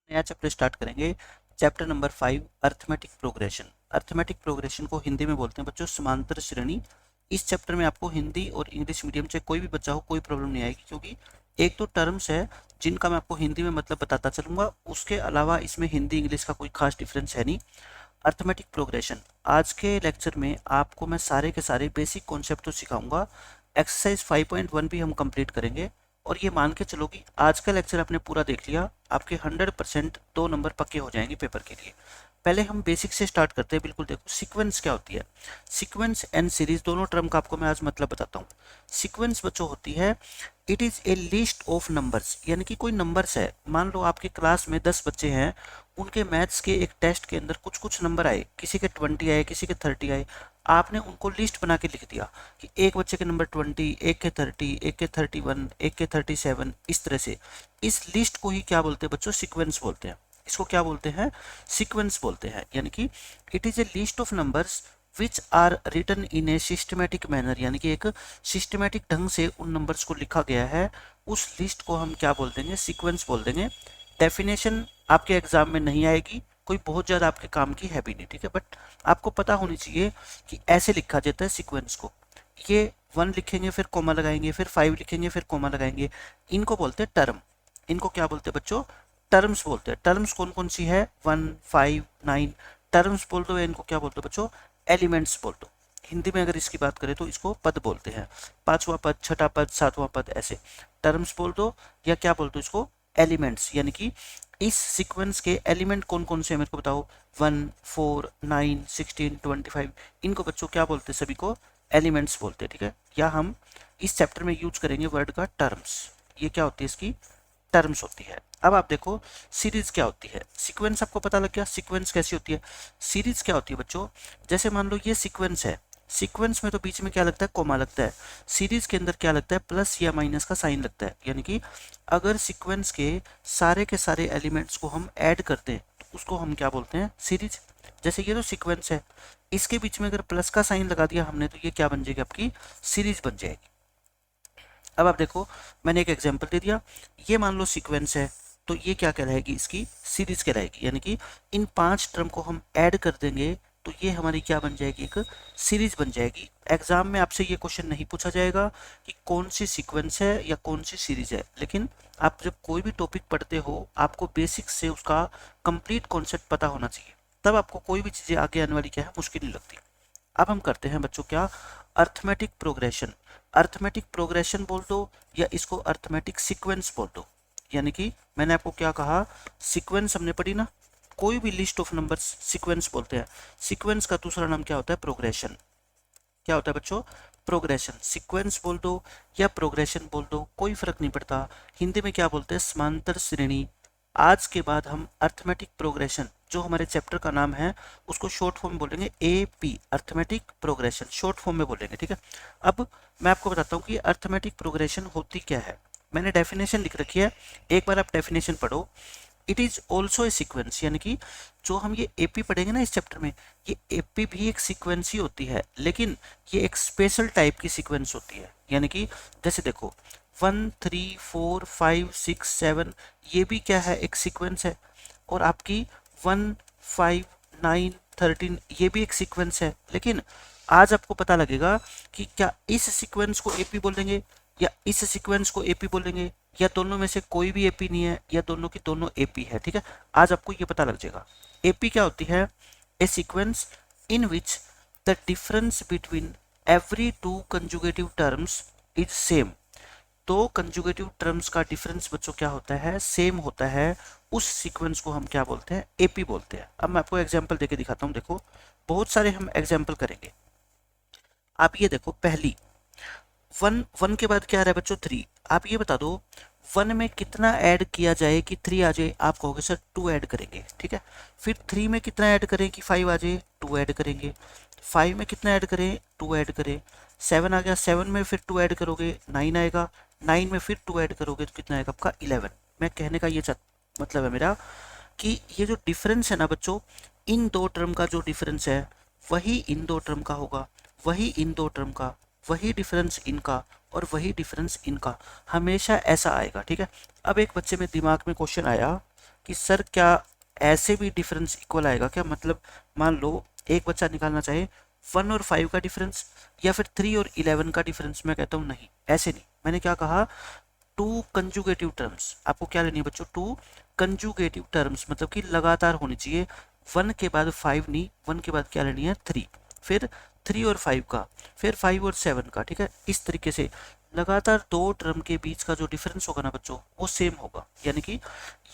नया chapter start करेंगे। Chapter number 5 arithmetic progression. Arithmetic progression को हिंदी में बोलते हैं बच्चों समांतर श्रेणी। इस चैप्टर में आपको हिंदी और इंग्लिश मीडियम से कोई भी बच्चा हो कोई प्रॉब्लम नहीं आएगी, क्योंकि एक तो टर्म्स है जिनका मैं आपको हिंदी में मतलब बताता चलूंगा, उसके अलावा इसमें हिंदी इंग्लिश का कोई खास डिफरेंस है नहीं। अर्थमेटिक प्रोग्रेशन आज के लेक्चर में आपको मैं सारे के सारे बेसिक कॉन्सेप्ट तो सिखाऊंगा। एक्सरसाइज 5.1 भी हम कंप्लीट करेंगे। और ये मान के चलो कि आज का लेक्चर आपने पूरा देख लिया, आपके 100% 2 नंबर पक्के हो जाएंगे पेपर के लिए। पहले हम बेसिक से स्टार्ट करते हैं। बिल्कुल देखो सीक्वेंस क्या होती है। सीक्वेंस एंड सीरीज दोनों टर्म का आपको मैं आज मतलब बताता हूँ। सीक्वेंस बच्चों होती है, it is a list of numbers, यानी कि कोई नंबर्स है। मान लो आपके क्लास में 10 बच्चे हैं, उनके मैथ्स के एक टेस्ट के अंदर कुछ कुछ नंबर आए, किसी के 20 आए, किसी के 30 आए। आपने उनको लिस्ट बना के लिख दिया कि एक बच्चे के नंबर 20, एक के 30, एक के 31, एक के 37, इस तरह से। इस लिस्ट को ही क्या बोलते हैं बच्चों? सीक्वेंस बोलते हैं। इसको क्या बोलते हैं? सीक्वेंस बोलते हैं। यानी कि it is a list of numbers which are written in a systematic manner, यानी कि एक सिस्टमेटिक ढंग से उन नंबर्स को लिखा गया है। उस लिस्ट को हम क्या बोल देंगे? सीक्वेंस बोल देंगे। डेफिनेशन आपके एग्जाम में नहीं आएगी, कोई बहुत ज़्यादा आपके काम की है भी नहीं, ठीक है। बट आपको पता होनी चाहिए कि ऐसे लिखा जाता है सीक्वेंस को। ये 1 लिखेंगे फिर कोमा लगाएंगे, फिर 5 लिखेंगे फिर कोमा लगाएंगे। इनको बोलते हैं टर्म। इनको क्या बोलते हैं बच्चों? टर्म्स बोलते हैं। टर्म्स कौन कौन सी है? 1, 5, 9 टर्म्स बोल दो। इनको क्या बोलते हो बच्चों? एलिमेंट्स बोल दो। हिंदी में अगर इसकी बात करें तो इसको पद बोलते हैं। 5वां पद, 6ठा पद, 7वां पद, ऐसे टर्म्स बोल दो। या क्या बोल दो इसको? एलिमेंट्स। यानी कि इस सीक्वेंस के एलिमेंट कौन कौन से हैं मेरे को बताओ? 1, 4, 9, 16, 25। इनको बच्चों क्या बोलते हैं? सभी को एलिमेंट्स बोलते हैं, ठीक है। या हम इस चैप्टर में यूज करेंगे वर्ड का टर्म्स। ये क्या होती है? इसकी टर्म्स होती है। अब आप देखो सीरीज क्या होती है। सीक्वेंस आपको पता लग गया सीक्वेंस कैसी होती है। सीरीज क्या होती है बच्चों? जैसे मान लो ये सीक्वेंस है, सीक्वेंस में तो बीच में क्या लगता है? कोमा लगता है। सीरीज के अंदर क्या लगता है? प्लस या माइनस का साइन लगता है। यानी कि अगर सीक्वेंस के सारे एलिमेंट्स को हम ऐड करते हैं तो उसको हम क्या बोलते हैं? सीरीज। जैसे ये तो सीक्वेंस है, इसके बीच में अगर प्लस का साइन लगा दिया हमने तो ये क्या बन जाएगी? आपकी सीरीज बन जाएगी। अब आप देखो मैंने एक एग्जांपल दे दिया। ये मान लो सीक्वेंस है, तो ये क्या कहलाएगी? इसकी सीरीज कहलाएगी। यानी कि इन 5 टर्म को हम ऐड कर देंगे तो ये हमारी क्या बन जाएगी? एक सीरीज बन जाएगी। एग्जाम में आपसे ये क्वेश्चन नहीं पूछा जाएगा कि कौन सी सीक्वेंस है या कौन सी सीरीज है, लेकिन आप जब कोई भी टॉपिक पढ़ते हो आपको बेसिक से उसका कंप्लीट कॉन्सेप्ट पता होना चाहिए, तब आपको कोई भी चीज़ें आगे आने वाली क्या है? मुश्किल नहीं लगती। अब हम करते हैं बच्चों क्या? Arithmetic progression. अर्थमेटिक प्रोग्रेशन बोल दो या इसको अर्थमेटिक सीक्वेंस बोल दो। यानी कि मैंने आपको क्या कहा? सीक्वेंस हमने पढ़ी ना, कोई भी लिस्ट ऑफ नंबर्स सीक्वेंस बोलते हैं। सीक्वेंस का दूसरा नाम क्या होता है? प्रोग्रेशन। क्या होता है बच्चों? प्रोग्रेशन। सीक्वेंस बोल दो या प्रोग्रेशन बोल दो, कोई फर्क नहीं पड़ता। हिंदी में क्या बोलते हैं? समांतर श्रेणी। आज के बाद हम अर्थमेटिक प्रोग्रेशन, जो हमारे चैप्टर का नाम है, उसको शॉर्ट फॉर्म में बोलेंगे AP, arithmetic progression, short form में बोलेंगे, ठीक है। अब मैं आपको बताता हूँ कि अर्थमेटिक प्रोग्रेशन होती क्या है। मैंने डेफिनेशन लिख रखी है, एक बार आप डेफिनेशन पढ़ो। It is also a sequence, यानी कि जो हम ये AP पढ़ेंगे ना इस चैप्टर में, ये AP भी एक सीक्वेंस ही होती है, लेकिन ये एक स्पेशल टाइप की सीक्वेंस होती है। यानी कि जैसे देखो 1, 3, 4, 5, 6, 7 ये भी क्या है? एक सीक्वेंस है। और आपकी 1, 5, 9, 13 ये भी एक सीक्वेंस है। लेकिन आज आपको पता लगेगा कि क्या इस सीक्वेंस को AP बोलेंगे या इस सीक्वेंस को AP बोलेंगे, या दोनों में से कोई भी AP नहीं है, या दोनों की दोनों AP है, ठीक है। आज आपको ये पता लग जाएगा। AP क्या होती है? A sequence in which the difference between every 2 conjugative terms is same. तो कंजुगेटिव टर्म्स का डिफरेंस बच्चों क्या होता है? सेम होता है। उस सीक्वेंस को हम क्या बोलते हैं? AP बोलते हैं। अब मैं आपको एग्जांपल देके दिखाता हूँ। देखो बहुत सारे हम एग्जांपल करेंगे। आप ये देखो, पहली 1 के बाद क्या आ रहा है बच्चों? 3। आप ये बता दो 1 में कितना ऐड किया जाए कि 3 आ जाए? आप कहोगे सर 2 ऐड करेंगे, ठीक है। फिर 3 में कितना ऐड करें कि 5 आ जाए? 2 ऐड करेंगे। 5 में कितना ऐड करें? 2 ऐड करें। 7 आ गया, 7 में फिर 2 ऐड करोगे 9 आएगा। 9 में फिर 2 ऐड करोगे तो कितना आएगा आपका? 11। मैं कहने का ये मतलब है मेरा कि ये जो डिफरेंस है ना बच्चों, इन 2 टर्म का जो डिफरेंस है वही इन 2 टर्म का होगा, वही इन 2 टर्म का, वही डिफरेंस इनका और वही डिफरेंस इनका, हमेशा ऐसा आएगा, ठीक है। अब एक बच्चे में दिमाग में क्वेश्चन आया कि सर क्या ऐसे भी डिफरेंस इक्वल आएगा क्या, मतलब मान लो एक बच्चा निकालना चाहे 1 और 5 का डिफरेंस या फिर 3 और 11 का डिफरेंस, मैं कहता हूँ नहीं, ऐसे नहीं। मैंने क्या कहा, टू कंजुगेटिव टर्म्स। आपको क्या लेनी है बच्चों, टू कंजुगेटिव टर्म्स, मतलब कि लगातार होनी चाहिए। 1 के बाद 5 नहीं, 1 के बाद क्या लेनी है 3, फिर 3 और 5 का, फिर 5 और 7 का, ठीक है। इस तरीके से लगातार दो टर्म के बीच का जो डिफरेंस होगा ना बच्चों वो सेम होगा, यानी कि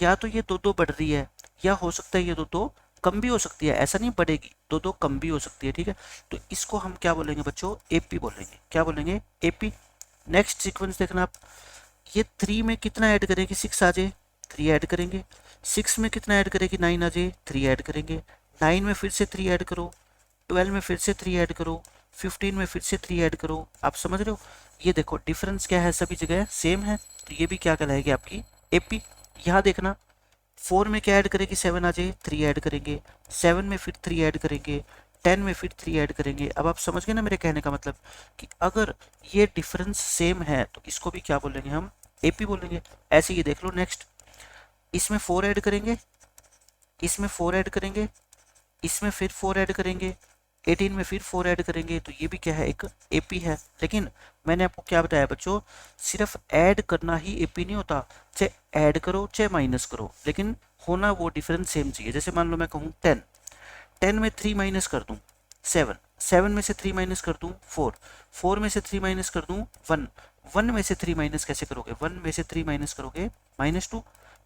या तो ये दो दो बढ़ रही है या हो सकता है ये दो दो कम भी हो सकती है, ऐसा नहीं बढ़ेगी, दो दो कम भी हो सकती है, ठीक है। तो इसको हम क्या बोलेंगे बच्चों, एपी बोलेंगे। क्या बोलेंगे, एपी। नेक्स्ट सीक्वेंस देखना आप, ये 3 में कितना ऐड करेगी, 6 आ जाए 3 ऐड करेंगे, 6 में कितना ऐड करेगी 9 आ जाए 3 ऐड करेंगे, 9 में फिर से 3 ऐड करो, 12 में फिर से 3 ऐड करो, 15 में फिर से 3 ऐड करो। आप समझ रहे हो, ये देखो डिफरेंस क्या है, सभी जगह सेम है, तो ये भी क्या कहलाएगी आपकी एपी। यहाँ देखना 4 में क्या ऐड करेगी 7 आ जाए 3 ऐड करेंगे, 7 में फिर 3 ऐड करेंगे, 10 में फिर 3 ऐड करेंगे। अब आप समझ गए ना मेरे कहने का मतलब, कि अगर ये डिफरेंस सेम है तो इसको भी क्या बोलेंगे हम, एपी बोलेंगे। ऐसे ये देख लो, नेक्स्ट इसमें 4 ऐड करेंगे, इसमें 4 ऐड करेंगे, इसमें फिर 4 ऐड करेंगे, 18 में फिर 4 ऐड करेंगे, तो ये भी क्या है, एक एपी है। लेकिन मैंने आपको क्या बताया बच्चों, सिर्फ ऐड करना ही एपी नहीं होता, चाहे ऐड करो चाहे माइनस करो, लेकिन होना वो डिफरेंस सेम चाहिए। जैसे मान लो मैं कहूँ 10, 10 में 3 माइनस कर दूँ 7, 7 में से 3 माइनस कर दूँ 4, 4 में से 3 माइनस कर दूँ 1, 1 में से 3 माइनस कैसे करोगे, 1 में से 3 माइनस करोगे -2,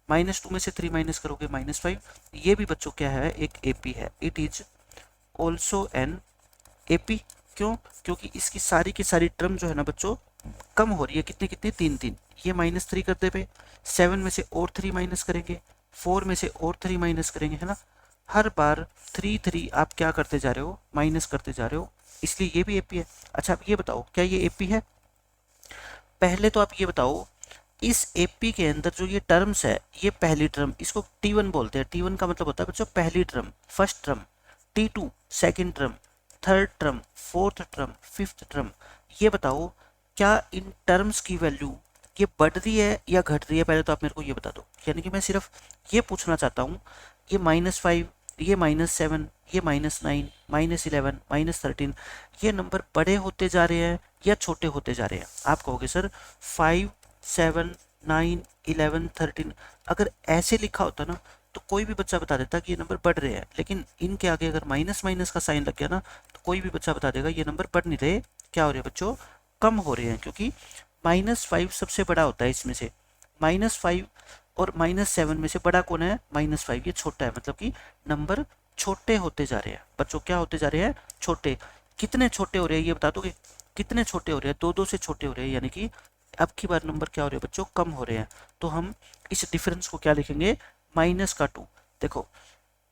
-2 में से 3 माइनस करोगे -5। ये भी बच्चों क्या है, एक एपी है, it is also an AP. क्यों, क्योंकि इसकी सारी की सारी टर्म जो है ना बच्चों कम हो रही है, कितनी कितनी, 3 ये -3 करते पे 7 में से और 3 माइनस करेंगे, 4 में से और 3 माइनस करेंगे, है ना। हर बार 3 आप क्या करते जा रहे हो, माइनस करते जा रहे हो, इसलिए ये भी एपी है। अच्छा आप ये बताओ क्या ये एपी है, पहले तो आप ये बताओ इस एपी के अंदर जो ये टर्म्स है, ये पहली टर्म इसको T1 बोलते हैं। T1 का मतलब होता है बच्चों पहली term, first term, T2 second term, third term, fourth term, fifth term. ये बताओ क्या इन टर्म्स की वैल्यू ये बढ़ रही है या घट रही है, पहले तो आप मेरे को ये बता दो। यानी कि मैं सिर्फ ये पूछना चाहता हूँ, ये -5, ये -7, ये -9, -11, -13, ये नंबर बड़े होते जा रहे हैं या छोटे होते जा रहे हैं। आप कहोगे सर 5, 7, 9, 11, 13, अगर ऐसे लिखा होता ना तो कोई भी बच्चा बता देता कि ये नंबर बढ़ रहे हैं, लेकिन इनके आगे अगर माइनस माइनस का साइन लग गया ना तो कोई भी बच्चा बता देगा ये नंबर बढ़ नहीं रहे, क्या हो रहे हैं बच्चों, कम हो रहे हैं। क्योंकि -5 सबसे बड़ा होता है इसमें से, -5 और -7 में से बड़ा कौन है, -5, ये छोटा है, मतलब कि नंबर छोटे होते जा रहे हैं बच्चों, क्या होते जा रहे हैं, छोटे। कितने छोटे हो रहे हैं ये बता दोगे, कितने छोटे हो रहे हैं, 2 से छोटे हो रहे हैं, यानी कि अब की बार नंबर क्या हो रहे हैं बच्चों, कम हो रहे हैं। तो हम इस डिफरेंस को क्या लिखेंगे, -2। देखो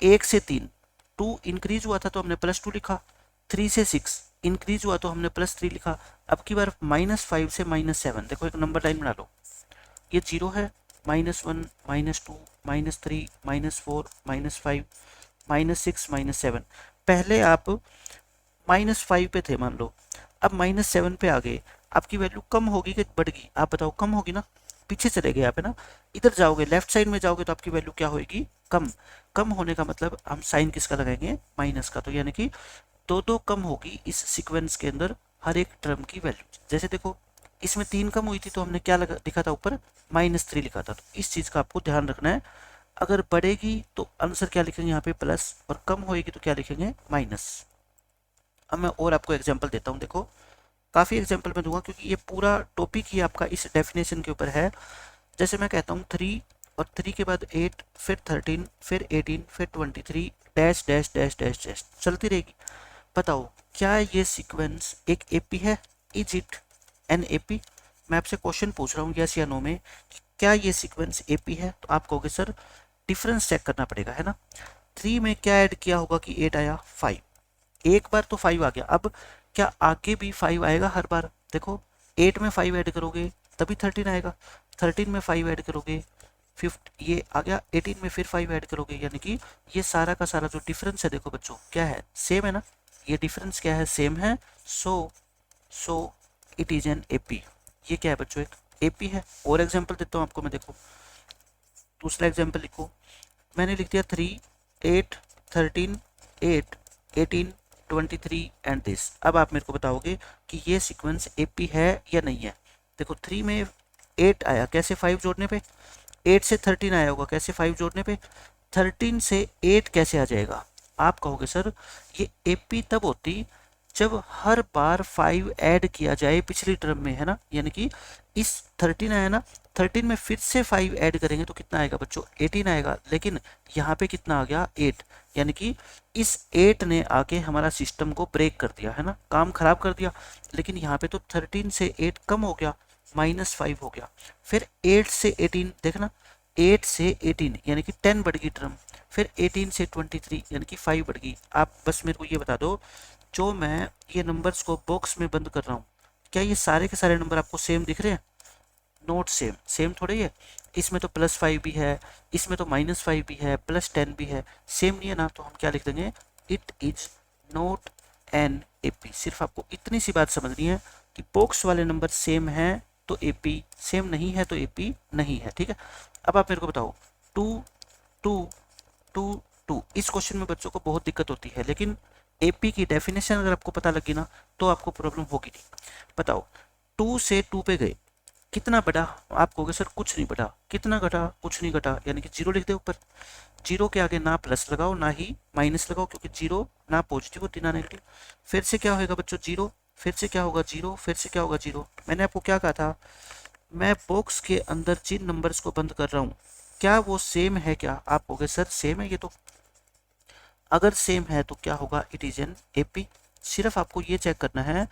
1 से 3 2 इंक्रीज हुआ था तो हमने +2 लिखा, 3 से 6 इंक्रीज हुआ तो हमने +3 लिखा। अब की बार -5 से -7, देखो एक नंबर लाइन बना लो, ये 0 है, -1, -2, -3, -4, -5, -6, -7। पहले आप -5 पे थे मान लो, अब -7 पे आ गए, आपकी वैल्यू कम होगी कि बढ़ेगी, आप बताओ, कम होगी ना, पीछे चले गए आप, है ना, इधर जाओगे लेफ्ट साइड में जाओगे तो आपकी वैल्यू क्या होगी, कम। कम होने का मतलब हम साइन किसका लगाएंगे, माइनस का। तो यानी कि दो कम होगी इस सीक्वेंस के अंदर हर एक टर्म की वैल्यू। जैसे देखो इसमें 3 कम हुई थी तो हमने क्या लिखा था ऊपर, -3 लिखा था। तो इस चीज़ का आपको ध्यान रखना है, अगर बढ़ेगी तो आंसर क्या लिखेंगे यहाँ पे प्लस, और कम होएगी तो क्या लिखेंगे, माइनस। अब मैं और आपको एग्जांपल देता हूँ, देखो काफ़ी एग्जांपल मैं दूंगा क्योंकि ये पूरा टॉपिक ही आपका इस डेफिनेशन के ऊपर है। जैसे मैं कहता हूँ 3 और 3 के बाद 8, फिर 13, फिर 18, फिर 23, dash dash dash dash dash चलती रहेगी। बताओ क्या ये सीक्वेंस एक एपी है, इज इट एन एपी। मैं आपसे क्वेश्चन पूछ रहा हूँ यस या नो में, कि क्या ये सीक्वेंस एपी है, तो आप कहोगे सर डिफरेंस चेक करना पड़ेगा, है ना। 3 में क्या ऐड किया होगा कि 8 आया, 5, एक बार तो 5 आ गया, अब क्या आगे भी 5 आएगा हर बार, देखो 8 में 5 ऐड करोगे तभी 13 आएगा, 13 में 5 ऐड करोगे 5 ये आ गया, 18 में फिर 5 ऐड करोगे, यानी कि ये सारा का सारा जो डिफरेंस है देखो बच्चों क्या है, सेम है ना, ये डिफरेंस क्या है, सेम है। So it is an AP, ये क्या है बच्चों, एक एपी है। और एग्जांपल देता हूँ आपको मैं, देखो दूसरा एग्जांपल लिखो, मैंने लिख दिया 3, 8, 13, 8, 18, 23 एंड दिस। अब आप मेरे को बताओगे कि ये सीक्वेंस एपी है या नहीं है। देखो 3 में 8 आया, कैसे 5 जोड़ने पे। 8 से 13 आया होगा, कैसे 5 जोड़ने पे। 13 से 8 कैसे आ जाएगा। आप कहोगे सर ये एपी तब होती जब हर बार 5 ऐड किया जाए पिछली टर्म में, है ना। यानी कि इस 13 आया ना, 13 में फिर से 5 ऐड करेंगे तो कितना आएगा बच्चों, 18 आएगा। लेकिन यहाँ पे कितना आ गया, 8। यानी कि इस 8 ने आके हमारा सिस्टम को ब्रेक कर दिया, है ना, काम खराब कर दिया। लेकिन यहाँ पे तो 13 से 8 कम हो गया, -5 हो गया। फिर 8 से 18 देखना, 8 से 18 यानी कि 10 बढ़ गई टर्म। फिर 18 से 23 यानी कि 5 बढ़ गई। आप बस मेरे को ये बता दो, जो मैं ये नंबर्स को बॉक्स में बंद कर रहा हूँ, क्या ये सारे के सारे नंबर आपको सेम दिख रहे हैं। नोट सेम, सेम थोड़े ही है। इसमें तो +5 भी है, इसमें तो -5 भी है, +10 भी है, सेम नहीं है ना। तो हम क्या लिख देंगे, it is not an AP. सिर्फ आपको इतनी सी बात समझनी है कि बॉक्स वाले नंबर सेम है तो एपी, सेम नहीं है तो एपी नहीं है, ठीक है। अब आप मेरे को बताओ 2, 2, 2, 2, इस क्वेश्चन में बच्चों को बहुत दिक्कत होती है। लेकिन एपी की डेफिनेशन अगर आपको पता लगी ना तो आपको प्रॉब्लम होगी नहीं। बताओ 2 से 2 पे गए, कितना बढ़ा। आप कहोगे सर कुछ नहीं बढ़ा। कितना घटा, कुछ नहीं घटा, यानी कि 0 लिख दे ऊपर। 0 के आगे ना प्लस लगाओ ना ही माइनस लगाओ, क्योंकि 0 ना पॉजिटिव होती ना नेगेटिव। फिर से क्या होगा बच्चों, 0, फिर से क्या होगा 0, फिर से क्या होगा 0। मैंने आपको क्या कहा था, मैं बॉक्स के अंदर जिन नंबर्स को बंद कर रहा हूँ क्या वो सेम है क्या। आप कहोगे सर सेम है ये तो। अगर सेम है तो क्या होगा, इट इज एन एपी। सिर्फ आपको ये चेक करना है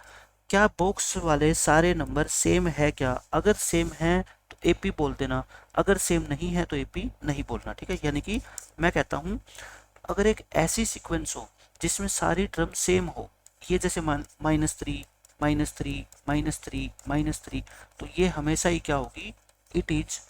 क्या बॉक्स वाले सारे नंबर सेम है क्या। अगर सेम है तो एपी बोल देना, अगर सेम नहीं है तो एपी नहीं बोलना, ठीक है। यानी कि मैं कहता हूँ अगर एक ऐसी सीक्वेंस हो जिसमें सारी टर्म सेम हो, ये जैसे -3, -3, -3, -3, तो ये हमेशा ही क्या होगी, it is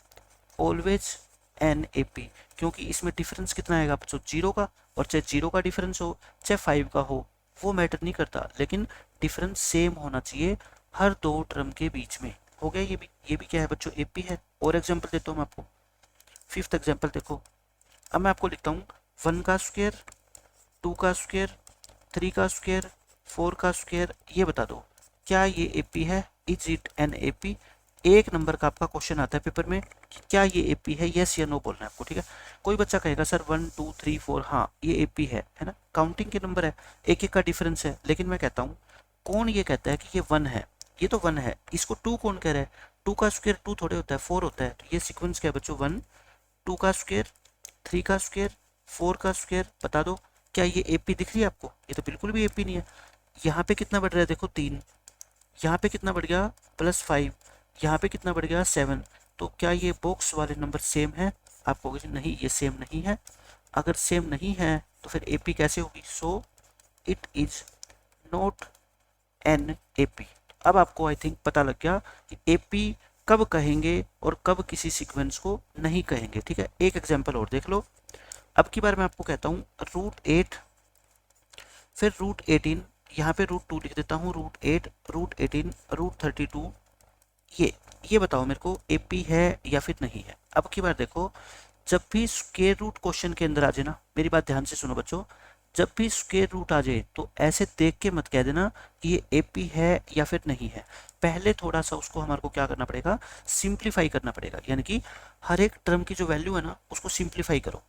always an AP. क्योंकि इसमें डिफरेंस कितना आएगा बच्चों, 0 का। और चाहे 0 का डिफरेंस हो चाहे 5 का हो, वो मैटर नहीं करता, लेकिन डिफरेंस सेम होना चाहिए हर दो टर्म के बीच में। हो गया ये भी क्या है बच्चों, एपी है। और एग्जांपल देता हूँ मैं आपको, 5th एग्जांपल देखो। अब मैं आपको लिखता हूँ 1 का स्क्वायर, 2 का स्क्वायर, 3 का स्क्वायर, 4 का स्क्वायर। ये बता दो क्या ये एपी है, इज इट एन एपी। एक नंबर का आपका क्वेश्चन आता है पेपर में कि क्या ये एपी है, यस या नो बोलना है आपको, ठीक है। कोई बच्चा कहेगा सर 1, 2, 3, 4, हाँ ये एपी है ना, काउंटिंग के नंबर है, एक एक का डिफरेंस है। लेकिन मैं कहता हूँ कौन ये कहता है कि ये 1 है, ये तो 1 है। इसको 2 कौन कह रहा है, 2 का स्क्वायर 2 थोड़े होता है, 4 होता है। तो ये सीक्वेंस क्या है बच्चों, 1, 2 का स्क्वायर, 3 का स्क्वायर, 4 का स्क्वायर। बता दो क्या ये एपी दिख रही है आपको, ये तो बिल्कुल भी एपी नहीं है। यहाँ पे कितना बढ़ रहा है देखो 3, यहाँ पे कितना बढ़ गया +5, यहाँ पे कितना बढ़ गया 7। तो क्या ये बॉक्स वाले नंबर सेम है। आप कहोगे नहीं ये सेम नहीं है। अगर सेम नहीं है तो फिर एपी कैसे होगी, so it is not an AP. अब आपको आई थिंक पता लग गया कि एपी कब कहेंगे और कब किसी सीक्वेंस को नहीं कहेंगे, ठीक है। एक एग्जांपल और देख लो। अब की बार मैं आपको कहता हूँ √8, फिर √18, यहाँ पे √2 लिख देता हूँ, √8, √18, √32। ये बताओ मेरे को एपी है या फिर नहीं है। अब की बार देखो, जब भी स्क्वायर रूट क्वेश्चन के अंदर आ जाए ना, मेरी बात ध्यान से सुनो बच्चों, जब भी स्क्वायर रूट आ जाए तो ऐसे देख के मत कह देना कि ये एपी है या फिर नहीं है। पहले थोड़ा सा उसको हमारे को क्या करना पड़ेगा, सिंप्लीफाई करना पड़ेगा। यानी कि हर एक टर्म की जो वैल्यू है ना उसको सिंप्लीफाई करो।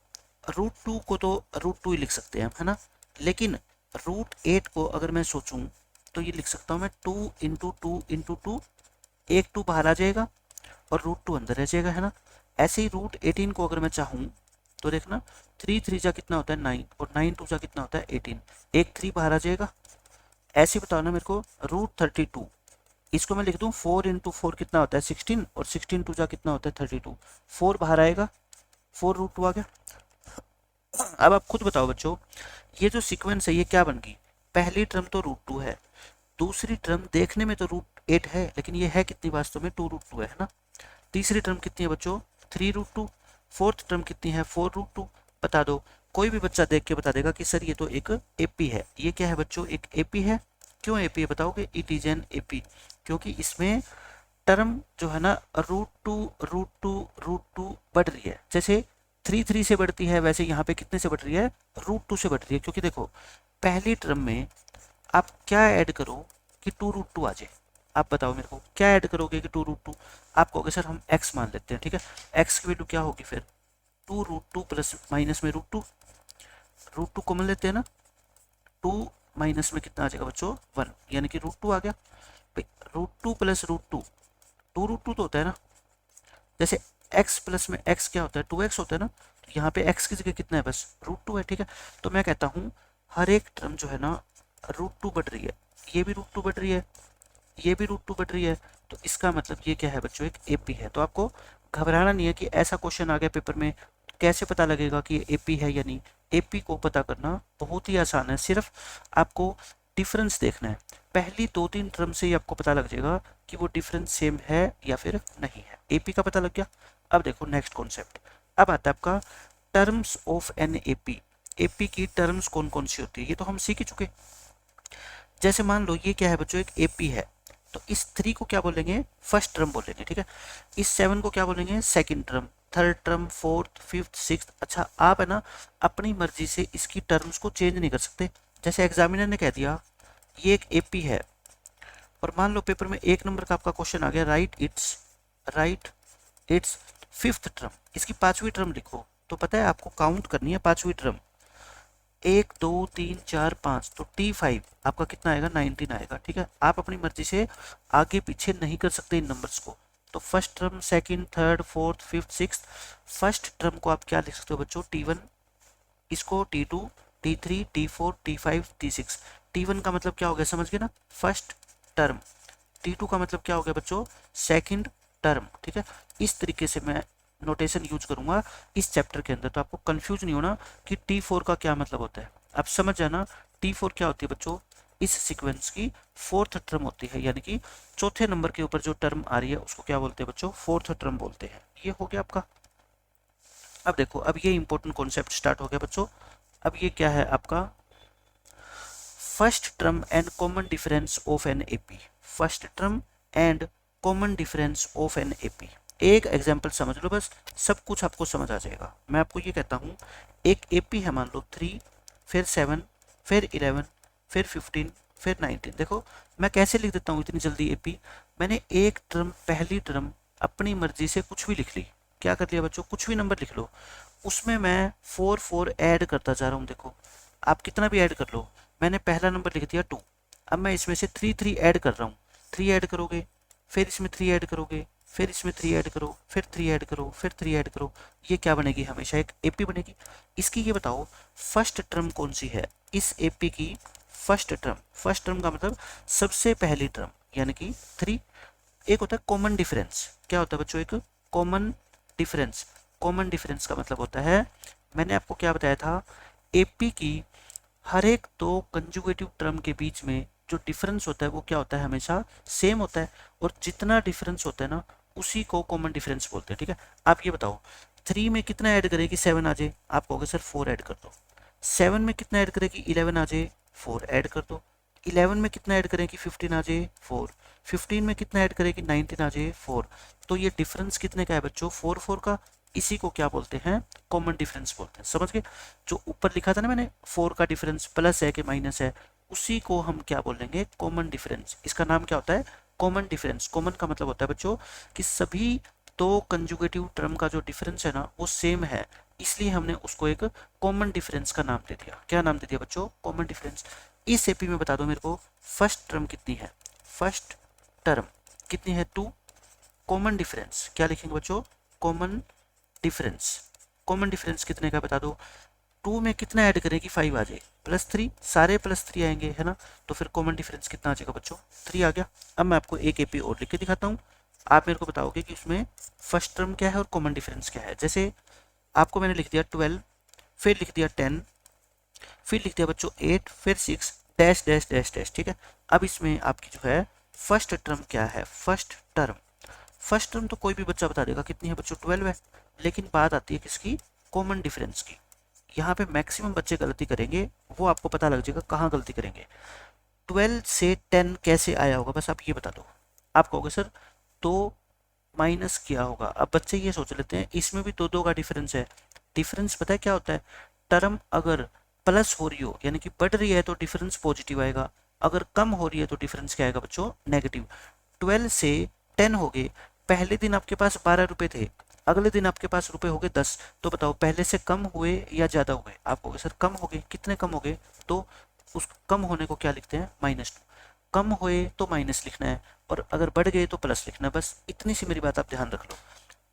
√2 को तो √2 ही लिख सकते हैं, है ना। लेकिन √8 को अगर मैं सोचूं तो ये लिख सकता हूँ मैं 2 इंटू 2 इंटू 2, एक 2 बाहर आ जाएगा और √2 अंदर रह जाएगा, है ना। ऐसे ही √18 को अगर मैं चाहूँ तो देखना 3 3 जा कितना होता है 9, और 9 2 जा कितना होता है 18, एक 3 बाहर आ जाएगा। ऐसे बताओ ना मेरे को √32, इसको मैं लिख दूँ 4 इंटू 4 कितना होता है 16, और 16 2 जा कितना होता है 32, 4 बाहर आएगा, 4 √2 आ गया। अब आप खुद बताओ बच्चों, ये जो सीक्वेंस है ये क्या बन गई। पहली टर्म तो √2 है, दूसरी टर्म देखने में तो √8 है, लेकिन ये है कितनी वास्तव में 2√2 है ना। तीसरी टर्म कितनी है बच्चों 3√2, फोर्थ टर्म कितनी है 4√2। बता दो, कोई भी बच्चा देख के बता देगा कि सर ये तो एक एपी है। ये क्या है बच्चों, एक एपी है। क्यों एपी है बताओगे, इट इज एन एपी, क्योंकि इसमें टर्म जो है ना √2 √2 √2 बढ़ रही है। जैसे 3 3 से बढ़ती है, वैसे यहाँ पे कितने से बढ़ रही है, √2 से बढ़ रही है। क्योंकि देखो पहली टर्म में आप क्या ऐड करो कि 2√2 आ जाए। आप बताओ मेरे को क्या ऐड करोगे कि 2√2। आप कहोगे सर हम x मान लेते हैं, ठीक है। x की वैल्यू क्या होगी फिर, 2√2 प्लस माइनस में √2 कॉमन लेते हैं ना, 2 माइनस में कितना आ जाएगा बच्चों, 1, यानी कि √2 आ गया। √2 प्लस √2, 2√2 तो होता है ना। जैसे x प्लस में x क्या होता है, 2x होता है ना। तो यहाँ पे x की जगह कितना है, बस √2 है, ठीक है। तो मैं कहता हूँ हर एक टर्म जो है ना √2 बढ़ रही है, ये भी √2 बढ़ रही है, ये भी √2 बढ़ रही है। तो इसका मतलब ये क्या है बच्चों, एक एपी है। तो आपको घबराना नहीं है कि ऐसा क्वेश्चन आ गया पेपर में, कैसे पता लगेगा कि ये एपी है या नहीं। एपी को पता करना बहुत ही आसान है, सिर्फ आपको डिफरेंस देखना है। पहली 2-3 टर्म से ही आपको पता लग जाएगा कि वो डिफरेंस सेम है या फिर नहीं है। एपी का पता लग गया। अब देखो नेक्स्ट कॉन्सेप्ट, अब आता है आपका terms of N AP. AP की टर्म्स कौन कौन सी होती है, ये तो हम सीख ही चुके। जैसे मान लो ये क्या है बच्चों, एक एपी है, तो इस 3 को क्या बोलेंगे, फर्स्ट टर्म बोलेंगे, ठीक है। इस 7 को क्या बोलेंगे, second term, third term, fourth, fifth, sixth. अच्छा आप है ना अपनी मर्जी से इसकी टर्म्स को चेंज नहीं कर सकते। जैसे एग्जामिनर ने कह दिया ये एक एपी है, और मान लो पेपर में 1 नंबर का आपका क्वेश्चन आ गया, राइट इट्स फिफ्थ टर्म, इसकी 5वीं टर्म लिखो। तो पता है आपको काउंट करनी है 5वीं टर्म, 1 2 3 4 5, तो T5 आपका कितना आएगा, 19 आएगा, ठीक है। आप अपनी मर्जी से आगे पीछे नहीं कर सकते इन नंबर्स को। तो first term, second, third, fourth, fifth, sixth, first term को आप क्या लिख सकते हो बच्चों, T1, इसको T2, T3, T4, T5, T6। T1 का मतलब क्या हो गया, समझ गए ना, फर्स्ट टर्म। T2 का मतलब क्या हो गया बच्चों, सेकंड टर्म, ठीक है। इस तरीके से मैं नोटेशन यूज करूंगा इस चैप्टर के अंदर, तो आपको कंफ्यूज नहीं होना कि T4 का क्या मतलब होता है। आप समझ जाना T4 क्या होती है बच्चों, इस सीक्वेंस की फोर्थ टर्म होती है, यानी कि चौथे नंबर के ऊपर जो टर्म आ रही है उसको क्या बोलते हैं बच्चों, फोर्थ टर्म बोलते हैं। ये हो गया आपका। अब देखो अब ये इंपॉर्टेंट कॉन्सेप्ट स्टार्ट हो गया बच्चों। अब ये क्या है आपका, first term and common difference of an AP. First term and common difference of an AP. एक एग्जांपल समझ लो बस, सब कुछ आपको समझ आ जाएगा। मैं आपको ये कहता हूँ एक एपी है, मान लो 3, फिर 7, फिर 11, फिर 15, फिर 19। देखो मैं कैसे लिख देता हूँ इतनी जल्दी एपी, मैंने एक टर्म, पहली टर्म अपनी मर्जी से कुछ भी लिख ली। क्या कर लिया बच्चों, कुछ भी नंबर लिख लो, उसमें मैं 4 4 ऐड करता जा रहा हूँ। देखो आप कितना भी ऐड कर लो, मैंने पहला नंबर लिख दिया 2, अब मैं इसमें से 3 3 ऐड कर रहा हूँ। 3 ऐड करोगे, फिर इसमें 3 ऐड करोगे, फिर इसमें 3 ऐड करो, फिर 3 ऐड करो, फिर 3 ऐड करो, ये क्या बनेगी, हमेशा एक एपी बनेगी। इसकी ये बताओ फर्स्ट टर्म कौन सी है, इस एपी की फर्स्ट टर्म। फर्स्ट टर्म का मतलब सबसे पहली टर्म, यानी कि 3। एक होता है कॉमन डिफरेंस, क्या होता है बच्चों, एक कॉमन डिफरेंस। कॉमन डिफरेंस का मतलब होता है, मैंने आपको क्या बताया था, एपी की हर एक दो कंजुगेटिव टर्म के बीच में जो डिफरेंस होता है वो क्या होता है, हमेशा सेम होता है। और जितना डिफरेंस होता है ना उसी को कॉमन डिफरेंस बोलते हैं, ठीक है। आप ये बताओ 3 में कितना ऐड करें कि 7 आ जाए, आप कहोगे सर 4 ऐड कर दो। 7 में कितना ऐड करें कि 11 आ जाए, 4 ऐड कर दो। 11 में कितना ऐड करें कि 15 आ जाए, 4। 15 में कितना ऐड करें कि 19 आ जाए, 4। तो ये डिफरेंस कितने का है बच्चों, 4 4 का। इसी को क्या बोलते हैं, कॉमन डिफरेंस बोलते हैं। समझ गए, जो ऊपर लिखा था ना मैंने 4 का डिफरेंस प्लस है कि माइनस है, उसी को हम क्या बोलेंगे, कॉमन डिफरेंस। इसका नाम क्या होता है, कॉमन डिफरेंस। कॉमन का मतलब होता है बच्चों कि सभी दो कंजुगेटिव टर्म का जो डिफरेंस है ना वो सेम है, इसलिए हमने उसको एक कॉमन डिफरेंस का नाम दे दिया। क्या नाम दे दिया बच्चों, कॉमन डिफरेंस। इस एपी में बता दो मेरे को फर्स्ट टर्म कितनी है, फर्स्ट टर्म कितनी है, 2। कॉमन डिफरेंस क्या लिखेंगे बच्चों, कॉमन डिफरेंस। कॉमन डिफरेंस कितने का बता दो, 2 में कितना ऐड करें कि 5 आ जाए, +3, सारे +3 आएंगे है ना। तो फिर कॉमन डिफरेंस कितना आ जाएगा बच्चों, 3 आ गया। अब मैं आपको एक एपी और लिख के दिखाता हूँ, आप मेरे को बताओगे कि उसमें फर्स्ट टर्म क्या है और कॉमन डिफरेंस क्या है। जैसे आपको मैंने लिख दिया 12, फिर लिख दिया 10, फिर लिख दिया बच्चों 8, फिर 6 डैश डैश डैश डैश, ठीक है। अब इसमें आपकी जो है फर्स्ट टर्म क्या है, फर्स्ट टर्म। फर्स्ट टर्म तो कोई भी बच्चा बता देगा कितनी है बच्चों, 12 है। लेकिन बात आती है किसकी, कॉमन डिफरेंस की। यहाँ पे मैक्सिमम बच्चे गलती करेंगे, वो आपको पता लग जाएगा कहाँ गलती करेंगे। 12 से 10 कैसे आया होगा, बस आप ये बता दो। आप कहोगे सर तो माइनस किया होगा। अब बच्चे ये सोच लेते हैं इसमें भी दो दो का डिफरेंस है, डिफरेंस पता है क्या होता है, टर्म अगर प्लस हो रही हो यानी कि बढ़ रही है तो डिफरेंस पॉजिटिव आएगा, अगर कम हो रही है तो डिफरेंस क्या आएगा बच्चों, नेगेटिव। 12 से 10 हो गए, पहले दिन आपके पास 12 रुपए थे, अगले दिन आपके पास रुपए हो गए 10, तो बताओ पहले से कम हुए या ज्यादा हुए, आप कहोगे सर कम हो गए, कितने कम हो गए, तो उस कम होने को क्या लिखते हैं, -2। कम हुए तो माइनस लिखना है और अगर बढ़ गए तो प्लस लिखना है, बस इतनी सी मेरी बात आप ध्यान रख लो।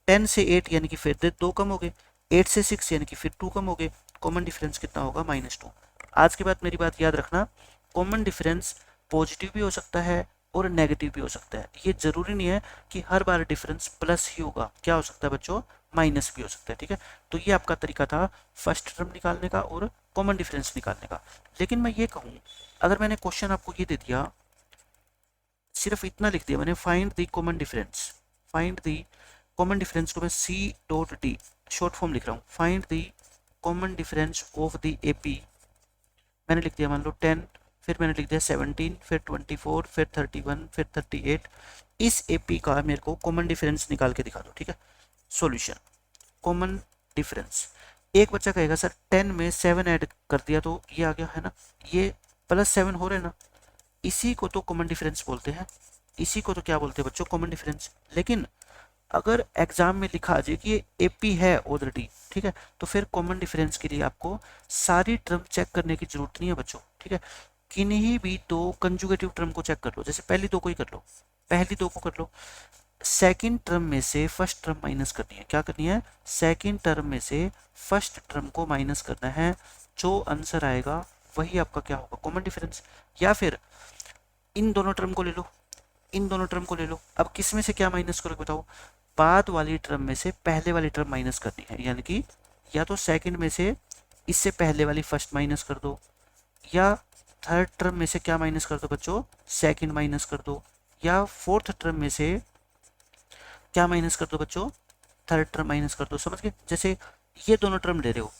10 से 8 यानी कि फिर 2 कम हो गए, 8 से 6 यानी कि फिर 2 कम हो गए, कॉमन डिफरेंस कितना होगा, -2। आज के बाद मेरी बात याद रखना, कॉमन डिफरेंस पॉजिटिव भी हो सकता है और नेगेटिव भी हो सकता है, ये जरूरी नहीं है कि हर बार डिफरेंस प्लस ही होगा, क्या हो सकता है बच्चों, माइनस भी हो सकता है, ठीक है। तो ये आपका तरीका था फर्स्ट टर्म निकालने का और कॉमन डिफरेंस निकालने का। लेकिन मैं ये कहूँ, अगर मैंने क्वेश्चन आपको ये दे दिया, सिर्फ इतना लिख दिया मैंने, find the common difference, find the common difference को मैं C.D शॉर्ट फॉर्म लिख रहा हूँ, find the common difference of the AP, मैंने लिख दिया मान लो 10, फिर मैंने लिख दिया 17, फिर 24, फिर 31, फिर 38, इस AP का मेरे को कॉमन डिफरेंस निकाल के दिखा दो, ठीक है। सॉल्यूशन, कॉमन डिफरेंस, एक बच्चा कहेगा सर 10 में 7 ऐड कर दिया तो ये आ गया है ना, ये +7 हो रहे ना, इसी को तो कॉमन डिफरेंस बोलते हैं, इसी को तो क्या बोलते हैं बच्चों, कॉमन डिफरेंस। लेकिन अगर एग्जाम में लिखा आ जाए कि ये AP है ऑलरेडी, ठीक है, तो फिर कॉमन डिफरेंस के लिए आपको सारी टर्म चेक करने की जरूरत नहीं है बच्चों, ठीक है। किन्हीं भी दो कंजुगेटिव टर्म को चेक कर लो, जैसे पहली दो को ही कर लो, पहली दो को कर लो, सेकंड टर्म में से फर्स्ट टर्म माइनस करनी है, क्या करनी है, सेकंड टर्म में से फर्स्ट टर्म को माइनस करना है, जो आंसर आएगा वही आपका क्या होगा, कॉमन डिफरेंस। या फिर इन दोनों टर्म को ले लो, इन दोनों टर्म को ले लो, अब किस में से क्या माइनस करोगे बताओ, बाद वाली टर्म में से पहले वाली टर्म माइनस करनी है, यानी कि या तो सेकंड में से इससे पहले वाली फर्स्ट माइनस कर दो, या थर्ड टर्म में से क्या माइनस कर दो बच्चों, सेकंड माइनस कर दो, या फोर्थ टर्म में से क्या माइनस कर दो बच्चों, थर्ड टर्म माइनस कर दो, समझ गए। जैसे ये दोनों टर्म ले रहे हो,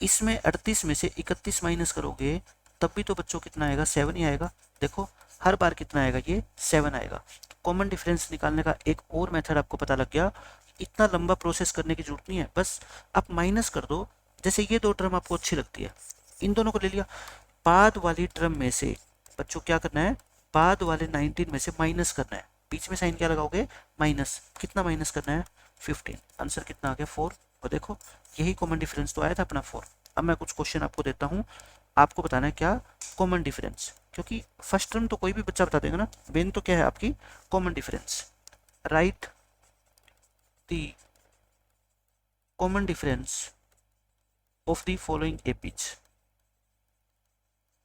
इसमें 38 में से 31 माइनस करोगे तब भी तो बच्चों कितना आएगा, 7 ही आएगा। देखो हर बार कितना आएगा, ये 7 आएगा। कॉमन डिफरेंस निकालने का एक और मेथड आपको पता लग गया, इतना लंबा प्रोसेस करने की जरूरत नहीं है, बस आप माइनस कर दो। जैसे ये दो टर्म आपको अच्छी लगती है, इन दोनों को ले लिया, बाद वाली टर्म में से बच्चों क्या करना है, बाद वाले 19 में से माइनस करना है, बीच में साइन क्या लगाओगे, माइनस, कितना माइनस करना है, 15, आंसर कितना आ गया, 4। और देखो यही कॉमन डिफरेंस तो आया था अपना 4। अब मैं कुछ क्वेश्चन आपको देता हूँ, आपको बताना है क्या, कॉमन डिफरेंस, क्योंकि फर्स्ट टर्म तो कोई भी बच्चा बता देगा ना, मेन तो क्या है आपकी common difference. Right the common difference of the following APs,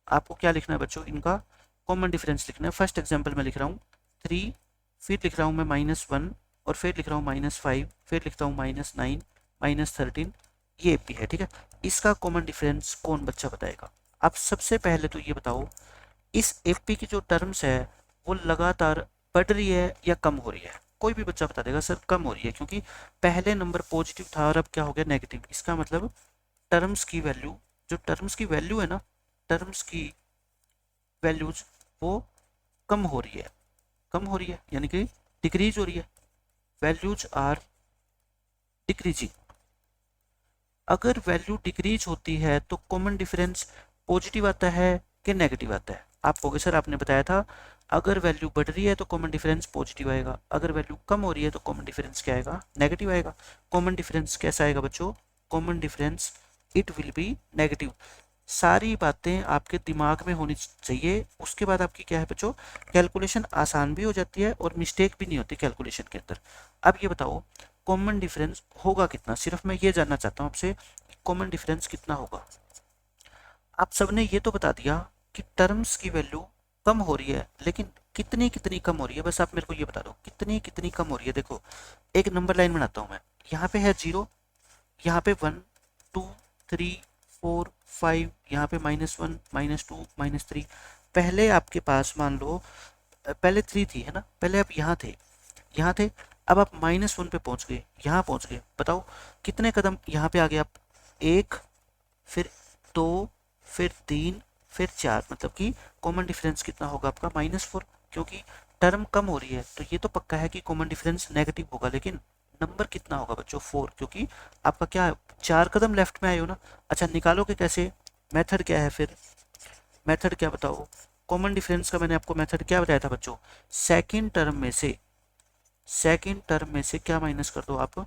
आपको क्या लिखना है बच्चों, इनका कॉमन डिफरेंस लिखना है। फर्स्ट एग्जांपल में लिख रहा हूँ 3, फिर लिख रहा हूँ मैं -1, और फिर लिख रहा हूँ -5, फिर लिखता हूँ -9, -13, ये एपी है, ठीक है। इसका कॉमन डिफरेंस कौन बच्चा बताएगा। आप सबसे पहले तो ये बताओ, इस एपी की जो टर्म्स है वो लगातार बढ़ रही है या कम हो रही है, कोई भी बच्चा बता देगा सर कम हो रही है, क्योंकि पहले नंबर पॉजिटिव था और अब क्या हो गया, नेगेटिव। इसका मतलब टर्म्स की वैल्यू, जो टर्म्स की वैल्यू है ना, टर्म्स की वैल्यूज वो कम हो रही है, कम हो रही है यानी कि डिक्रीज हो रही है, वैल्यूज आर डिक्रीजिंग। अगर वैल्यू डिक्रीज होती है तो कॉमन डिफरेंस पॉजिटिव आता है कि नेगेटिव आता है। आप कहोगे सर आपने बताया था अगर वैल्यू बढ़ रही है तो कॉमन डिफरेंस पॉजिटिव आएगा, अगर वैल्यू कम हो रही है तो कॉमन डिफरेंस क्या आएगा, नेगेटिव आएगा। कॉमन डिफरेंस कैसा आएगा बच्चों, common difference it will be negative. सारी बातें आपके दिमाग में होनी चाहिए, उसके बाद आपकी क्या है बच्चों, कैलकुलेशन आसान भी हो जाती है और मिस्टेक भी नहीं होती कैलकुलेशन के अंदर। अब ये बताओ कॉमन डिफरेंस होगा कितना, सिर्फ मैं ये जानना चाहता हूँ आपसे, कॉमन डिफरेंस कितना होगा। आप सबने ये तो बता दिया कि टर्म्स की वैल्यू कम हो रही है, लेकिन कितनी कितनी कम हो रही है, बस आप मेरे को ये बता दो कितनी कितनी कम हो रही है। देखो एक नंबर लाइन बनाता हूँ मैं, यहाँ पे है 0, यहाँ पे 1, 2, 3, 4, 5, यहाँ पे -1, -2, -3। पहले आपके पास मान लो पहले 3 थी है ना, पहले आप यहाँ थे, यहाँ थे, अब आप -1 पे पहुंच गए, यहाँ पहुंच गए। बताओ कितने कदम यहाँ पे आ गए आप, 1, फिर 2, फिर 3, फिर 4, मतलब कि कॉमन डिफरेंस कितना होगा आपका, -4। क्योंकि टर्म कम हो रही है तो ये तो पक्का है कि कॉमन डिफरेंस नेगेटिव होगा, लेकिन नंबर कितना होगा बच्चों 4, क्योंकि आपका क्या है 4 कदम लेफ्ट में आए हो ना। अच्छा निकालोगे कैसे, मेथड क्या है फिर, मेथड क्या बताओ, कॉमन डिफरेंस का मैंने आपको मेथड क्या बताया था बच्चों, सेकेंड टर्म में से क्या माइनस कर दो आप,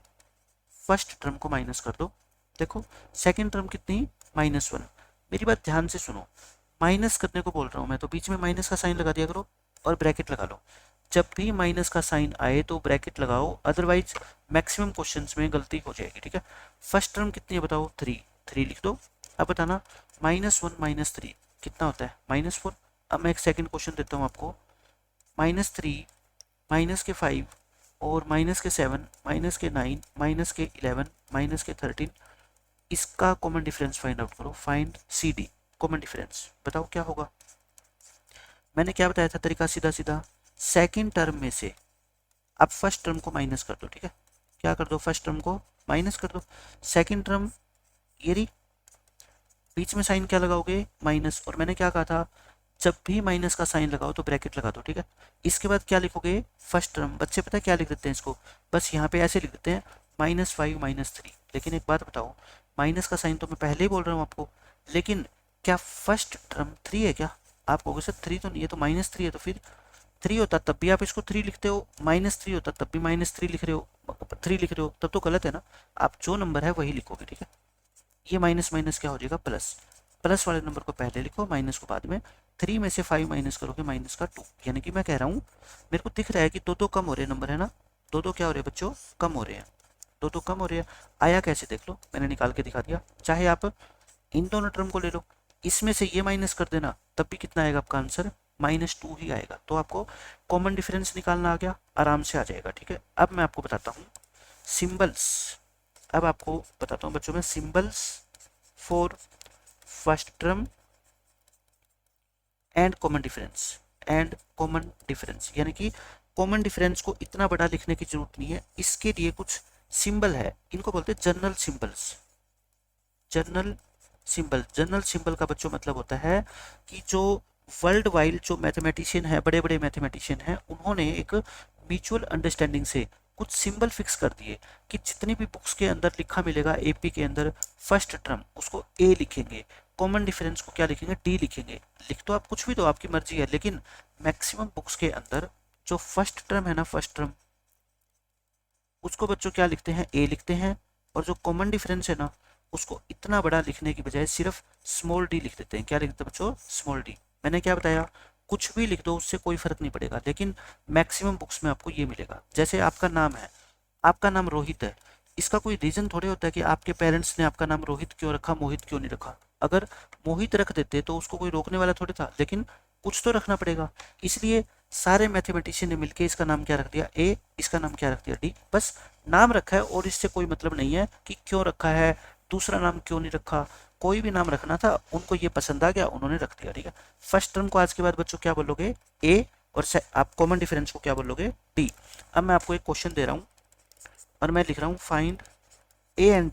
फर्स्ट टर्म को माइनस कर दो। देखो सेकेंड टर्म कितनी, -1। मेरी बात ध्यान से सुनो, माइनस करने को बोल रहा हूँ मैं, तो बीच में माइनस का साइन लगा दिया करो और ब्रैकेट लगा लो। जब भी माइनस का साइन आए तो ब्रैकेट लगाओ, अदरवाइज मैक्सिमम क्वेश्चंस में गलती हो जाएगी, ठीक है। फर्स्ट टर्म कितनी है बताओ, 3 लिख दो। अब बताना -1 -3 कितना होता है, -4। अब मैं एक सेकंड क्वेश्चन देता हूँ आपको, -3 -5 और -7 -9 -11 -13, इसका कॉमन डिफरेंस फाइंड आउट करो, find C D common difference. बताओ क्या होगा, मैंने क्या बताया था तरीका, सीधा सीधा सेकेंड टर्म में से आप फर्स्ट टर्म को माइनस कर दो, ठीक है। क्या कर दो, फर्स्ट टर्म को माइनस कर दो। सेकेंड टर्म ये रही, बीच में साइन क्या लगाओगे, माइनस, और मैंने क्या कहा था, जब भी माइनस का साइन लगाओ तो ब्रैकेट लगा दो, ठीक है। इसके बाद क्या लिखोगे, फर्स्ट टर्म। बच्चे पता है क्या लिख देते हैं इसको, बस यहाँ पे ऐसे लिख देते हैं -5 -3। लेकिन एक बात बताओ, माइनस का साइन तो मैं पहले ही बोल रहा हूँ आपको, लेकिन क्या फर्स्ट टर्म 3 है क्या, आप कहोगे सर 3 तो नहीं है, तो -3 है, तो फिर 3 होता तब भी आप इसको 3 लिखते हो, -3 होता तब भी -3 लिख रहे हो, 3 लिख रहे हो, तब तो गलत है ना। आप जो नंबर है वही लिखोगे, ठीक है। ये माइनस माइनस क्या हो जाएगा, प्लस, प्लस वाले नंबर को पहले लिखो, माइनस को बाद में। 3 में से 5 माइनस करोगे, माइनस का 2, यानी कि मैं कह रहा हूँ, मेरे को दिख रहा है कि दो कम हो रहे नंबर, है ना, दो क्या हो रहे हैं बच्चों, कम हो रहे हैं, दो कम हो रहे हैं। आया कैसे देख लो, मैंने निकाल के दिखा दिया। चाहे आप इन दोनों टर्म को ले लो, इसमें से ये माइनस कर देना, तब भी कितना आएगा आपका आंसर, -2 ही आएगा। तो आपको कॉमन डिफरेंस निकालना आ गया, आराम से आ जाएगा, ठीक है। अब मैं आपको बताता हूँ सिंबल्स, अब आपको बताता हूँ बच्चों में symbols for first term and common difference, यानी कि कॉमन डिफरेंस को इतना बड़ा लिखने की जरूरत नहीं है, इसके लिए कुछ सिंबल है, इनको बोलते हैं जनरल सिंबल्स। जनरल सिंबल का बच्चों मतलब होता है कि जो वर्ल्ड वाइड जो मैथमेटिशियन है, बड़े बड़े मैथमेटिशियन हैं, उन्होंने एक म्यूचुअल अंडरस्टैंडिंग से कुछ सिंबल फिक्स कर दिए कि जितनी भी बुक्स के अंदर लिखा मिलेगा एपी के अंदर, फर्स्ट टर्म उसको ए लिखेंगे, कॉमन डिफरेंस को क्या लिखेंगे, डी लिखेंगे। लिख तो आप कुछ भी दो, आपकी मर्जी है, लेकिन मैक्सिमम बुक्स के अंदर जो फर्स्ट टर्म है ना, फर्स्ट टर्म, उसको बच्चों क्या लिखते हैं, ए लिखते हैं, और जो कॉमन डिफरेंस है ना, उसको इतना बड़ा लिखने की बजाय सिर्फ स्मॉल डी लिख देते हैं। क्या लिख देते हैं बच्चों, स्मॉल डी। मैंने क्या बताया, कुछ भी लिख दो उससे कोई फर्क नहीं पड़ेगा, लेकिन मैक्सिमम बुक्स में आपको ये मिलेगा। जैसे आपका नाम है, आपका नाम रोहित है, इसका कोई रीजन थोड़े होता है कि आपके पेरेंट्स ने आपका नाम रोहित क्यों रखा, मोहित क्यों नहीं रखा। अगर मोहित रख देते तो उसको कोई रोकने वाला थोड़ी था, लेकिन कुछ तो रखना पड़ेगा। इसलिए सारे मैथमेटिशियन ने मिलकर इसका नाम क्या रख दिया, ए, इसका नाम क्या रख दिया, डी। बस नाम रखा है और इससे कोई मतलब नहीं है कि क्यों रखा है, दूसरा नाम क्यों नहीं रखा। कोई भी नाम रखना था, उनको ये पसंद आ गया, उन्होंने रख दिया, ठीक है। फर्स्ट टर्म को आज के बाद बच्चों क्या बोलोगे, ए, और आप कॉमन डिफरेंस को क्या बोलोगे, डी। अब मैं आपको एक क्वेश्चन दे रहा हूँ और मैं लिख रहा हूँ, find A and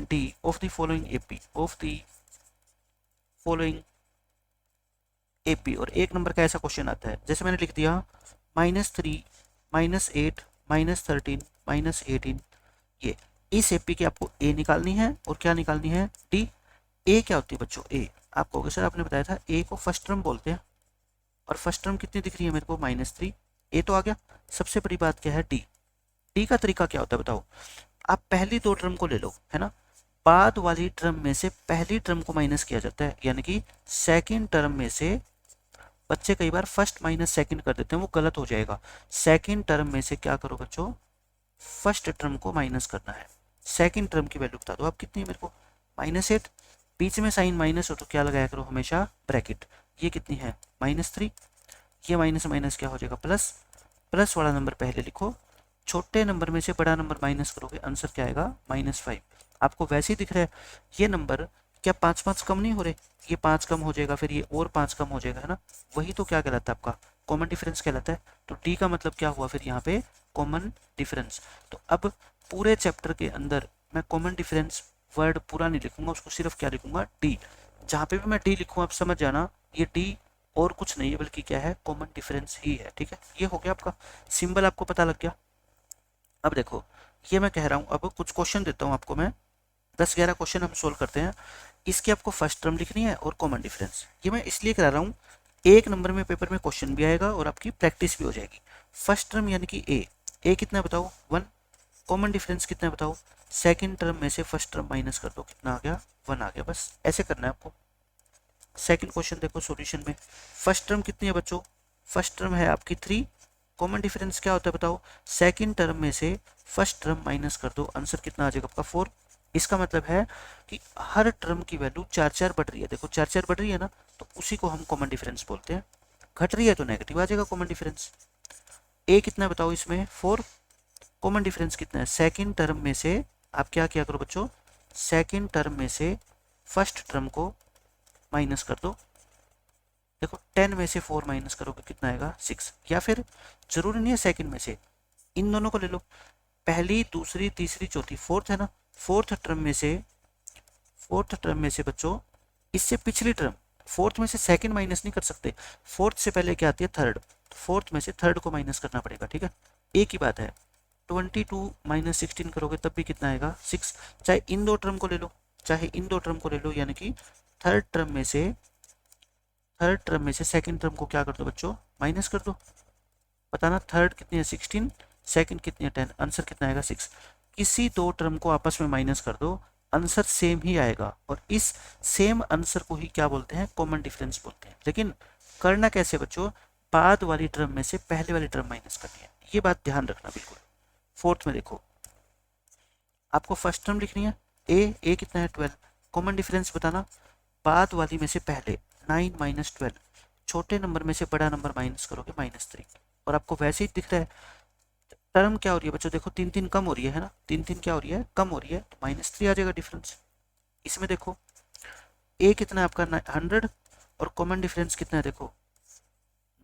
D of the following AP, और एक नंबर का ऐसा क्वेश्चन आता है, जैसे मैंने लिख दिया -3 -8 -13 -18, ये इस एपी की आपको ए निकालनी है, और क्या निकालनी है, डी। ए क्या होती है बच्चों, ए, आप कहोगे सर आपने बताया था ए को फर्स्ट टर्म बोलते हैं, और फर्स्ट टर्म कितनी दिख रही है मेरे को, -3, ए तो आ गया। सबसे बड़ी बात क्या है, डी। डी का तरीका क्या होता है बताओ, आप पहली दो टर्म को ले लो, है ना, बाद वाली टर्म में से पहली टर्म को माइनस किया जाता है, यानी कि सेकंड टर्म में से, बच्चे कई बार फर्स्ट माइनस सेकंड कर देते हैं, वो गलत हो जाएगा। सेकंड टर्म में से क्या करो बच्चों, फर्स्ट टर्म को माइनस करना है। सेकंड टर्म की वैल्यू बता दो आप कितनी है मेरे को, -8, बीच में साइन माइनस हो तो क्या लगाया करो, हमेशा ब्रैकेट। ये कितनी है, -3, ये माइनस माइनस क्या हो जाएगा, प्लस, प्लस वाला नंबर पहले लिखो, छोटे नंबर में से बड़ा नंबर माइनस करोगे, आंसर क्या आएगा, -5। आपको वैसे ही दिख रहा है ये नंबर, क्या 5 कम नहीं हो रहे, ये 5 कम हो जाएगा, फिर ये और 5 कम हो जाएगा, है ना, वही तो क्या कहलाता है आपका, कॉमन डिफरेंस कहलाता है। तो डी का मतलब क्या हुआ फिर यहाँ पे, कॉमन डिफरेंस। तो अब पूरे चैप्टर के अंदर मैं कॉमन डिफरेंस वर्ड पूरा नहीं लिखूंगा, उसको सिर्फ क्या लिखूंगा, डी। जहाँ पे भी मैं डी लिखूँ आप समझ जाना, ये डी और कुछ नहीं है, बल्कि क्या है, कॉमन डिफरेंस ही है, ठीक है। ये हो गया आपका सिंबल, आपको पता लग गया। अब देखो, ये मैं कह रहा हूँ, अब कुछ क्वेश्चन देता हूँ आपको मैं, 10-11 क्वेश्चन हम सोल्व करते हैं। इसकी आपको फर्स्ट टर्म लिखनी है और कॉमन डिफरेंस। ये मैं इसलिए करा रहा हूँ, एक नंबर में पेपर में क्वेश्चन भी आएगा और आपकी प्रैक्टिस भी हो जाएगी। फर्स्ट टर्म यानी कि ए कितना है बताओ, 1। कॉमन डिफरेंस कितना है बताओ, सेकंड टर्म में से फर्स्ट टर्म माइनस कर दो, कितना आ गया, 1 आ गया। बस ऐसे करना है आपको। सेकंड क्वेश्चन देखो सॉल्यूशन में, फर्स्ट टर्म कितनी है बच्चों, फर्स्ट टर्म है आपकी 3। कॉमन डिफरेंस क्या होता है बताओ, सेकंड टर्म में से फर्स्ट टर्म माइनस कर दो, आंसर कितना आ जाएगा आपका 4। इसका मतलब है कि हर टर्म की वैल्यू 4-4 बढ़ रही है। देखो 4-4 बढ़ रही है ना, तो उसी को हम कॉमन डिफरेंस बोलते हैं। घट रही है तो नेगेटिव आ जाएगा कॉमन डिफरेंस। ए कितना है बताओ इसमें, 4। कॉमन डिफरेंस कितना है, सेकंड टर्म में से आप क्या किया करो बच्चों, सेकंड टर्म में से फर्स्ट टर्म को माइनस कर दो। देखो 10 में से 4 माइनस करोगे कितना आएगा, 6। या फिर जरूरी नहीं है सेकंड में से, इन दोनों को ले लो, पहली दूसरी तीसरी चौथी, फोर्थ है ना, फोर्थ टर्म में से बच्चों इससे पिछली टर्म, फोर्थ में से सेकंड माइनस नहीं कर सकते, फोर्थ से पहले क्या आती है, थर्ड। फोर्थ में से थर्ड को माइनस करना पड़ेगा, ठीक है। एक ही बात है, 22 माइनस 16 करोगे तब भी कितना आएगा, 6। चाहे इन दो टर्म को ले लो, चाहे इन दो टर्म को ले लो, यानी कि थर्ड टर्म में से सेकंड टर्म को क्या कर दो बच्चों, माइनस कर दो। बताना थर्ड कितनी है, 16, सेकंड कितनी है, 10, आंसर कितना आएगा, 6। किसी दो टर्म को आपस में माइनस कर दो, आंसर सेम ही आएगा, और इस सेम आंसर को ही क्या बोलते हैं, कॉमन डिफरेंस बोलते हैं। लेकिन करना कैसे बच्चों, बाद वाली टर्म में से पहले वाली टर्म माइनस करनी है, ये बात ध्यान रखना बिल्कुल। फोर्थ में देखो, आपको फर्स्ट टर्म लिखनी है, ए कितना है, 12। कॉमन डिफरेंस बताना, बाद वाली में से पहले 9 माइनस 12, छोटे नंबर में से बड़ा नंबर माइनस करोगे, -3। और आपको वैसे ही दिख रहा है टर्म क्या हो रही है बच्चों, देखो 3-3 कम हो रही है ना, 3-3 क्या हो रही है, कम हो रही है, तो -3 आ जाएगा डिफरेंस। इसमें देखो ए कितना है आपका 100, और कॉमन डिफरेंस कितना है देखो,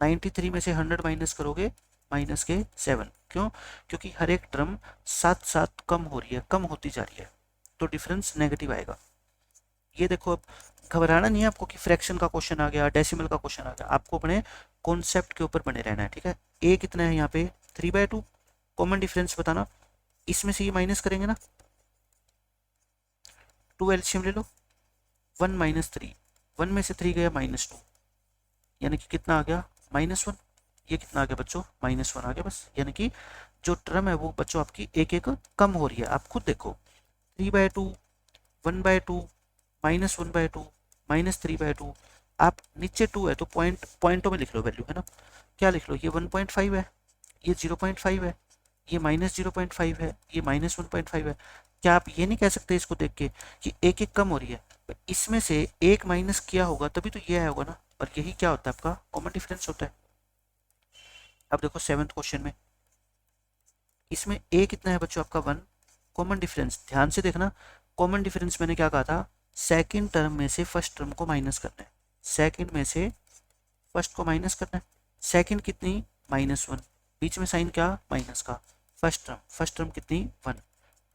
93 में से 100 माइनस करोगे, -7। क्यों, क्योंकि हर एक टर्म साथ साथ कम हो रही है, कम होती जा रही है, तो डिफरेंस नेगेटिव आएगा। ये देखो, अब घबराना नहीं है आपको कि फ्रैक्शन का क्वेश्चन आ गया, डेसिमल का क्वेश्चन आ गया, आपको अपने कॉन्सेप्ट के ऊपर बने रहना है, ठीक है। ए कितना है यहाँ पे, 3/2। कॉमन डिफरेंस बताना, इसमें से ये माइनस करेंगे ना, 2 एलसीएम ले लो, 1 माइनस 3, 1 में से 3 गया -2, यानी कि कितना आ गया, -1। ये कितना आ गया बच्चों, -1 आ गया। बस यानी कि जो टर्म है वो बच्चों आपकी एक एक कम हो रही है। आप खुद देखो, 3/2, 1/2, -1/2, -3/2, आप नीचे 2 है तो पॉइंटों में लिख लो वैल्यू, है ना। क्या लिख लो, ये 1.5 है, ये 0.5 है, ये -0.5 है, ये -1.5 है। क्या आप ये नहीं कह सकते इसको देख के कि एक एक कम हो रही है, इसमें से एक माइनस किया होगा तभी तो ये आया होगा ना, और यही क्या होता है आपका कॉमन डिफरेंस होता है। अब देखो 7th क्वेश्चन में, इसमें ए कितना है बच्चों आपका 1। कॉमन डिफरेंस ध्यान से देखना, कॉमन डिफरेंस मैंने क्या कहा था, सेकंड टर्म में से फर्स्ट टर्म को माइनस करना है, सेकंड में से फर्स्ट को माइनस करना है। सेकंड कितनी, -1, बीच में साइन क्या, माइनस का। फर्स्ट टर्म कितनी, 1,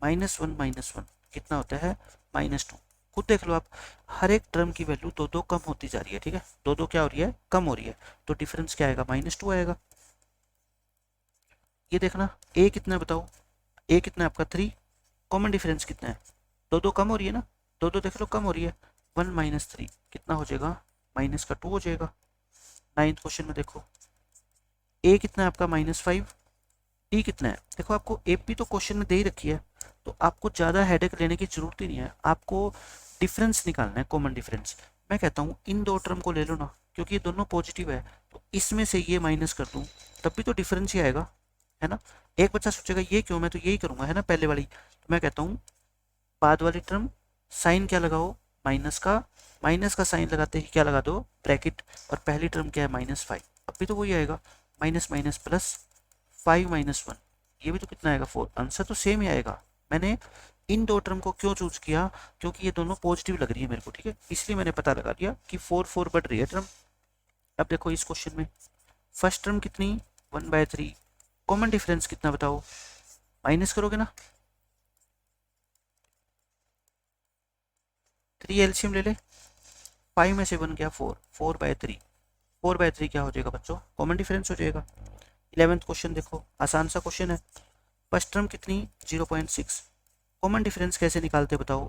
-1 कितना होता है, -2। खुद देख लो आप, हर एक टर्म की वैल्यू 2-2 कम होती जा रही है, ठीक है, 2-2 क्या हो रही है, कम हो रही है, तो डिफरेंस क्या आएगा, -2 आएगा। ये देखना, ए कितना है बताओ, ए कितना है आपका 3। कॉमन डिफरेंस कितना है, 2-2 कम हो रही है ना, 2-2 देख लो कम हो रही है, 1 - 3 कितना हो जाएगा, -2 हो जाएगा। 9th क्वेश्चन में देखो, ए कितना है आपका -5, टी कितना है, देखो आपको एपी तो क्वेश्चन में दे ही रखी है, तो आपको ज़्यादा हेडेक लेने की जरूरत ही नहीं है, आपको डिफरेंस निकालना है, कॉमन डिफरेंस। मैं कहता हूँ इन दो टर्म को ले लो ना, क्योंकि ये दोनों पॉजिटिव है, तो इसमें से ये माइनस कर दूँ तब भी तो डिफरेंस ही आएगा, है ना। एक बच्चा सोचेगा ये क्यों, मैं तो यही करूँगा, है ना, पहले वाली। तो मैं कहता हूँ बाद वाली टर्म साइन क्या लगाओ, माइनस का साइन लगाते ही क्या लगा दो, ब्रैकेट, और पहली टर्म क्या है, -5, अब भी तो वही आएगा, माइनस माइनस प्लस 5 - 1, ये भी तो कितना आएगा, 4। आंसर तो सेम ही आएगा। मैंने इन दो टर्म को क्यों चूज किया, क्योंकि ये दोनों पॉजिटिव लग रही है मेरे को, ठीक है, इसलिए मैंने पता लगा दिया कि 4 बढ़ रही है टर्म। अब देखो इस क्वेश्चन में फर्स्ट टर्म कितनी, 1/3। कॉमन डिफरेंस कितना बताओ, माइनस करोगे ना, 3 एलसीएम ले ले, 5 में से 1 गया 4, 4/3, 4/3 क्या हो जाएगा बच्चों, कॉमन डिफरेंस हो जाएगा। 11th क्वेश्चन देखो, आसान सा क्वेश्चन है, फर्स्ट टर्म कितनी 0.6। कॉमन डिफरेंस कैसे निकालते बताओ,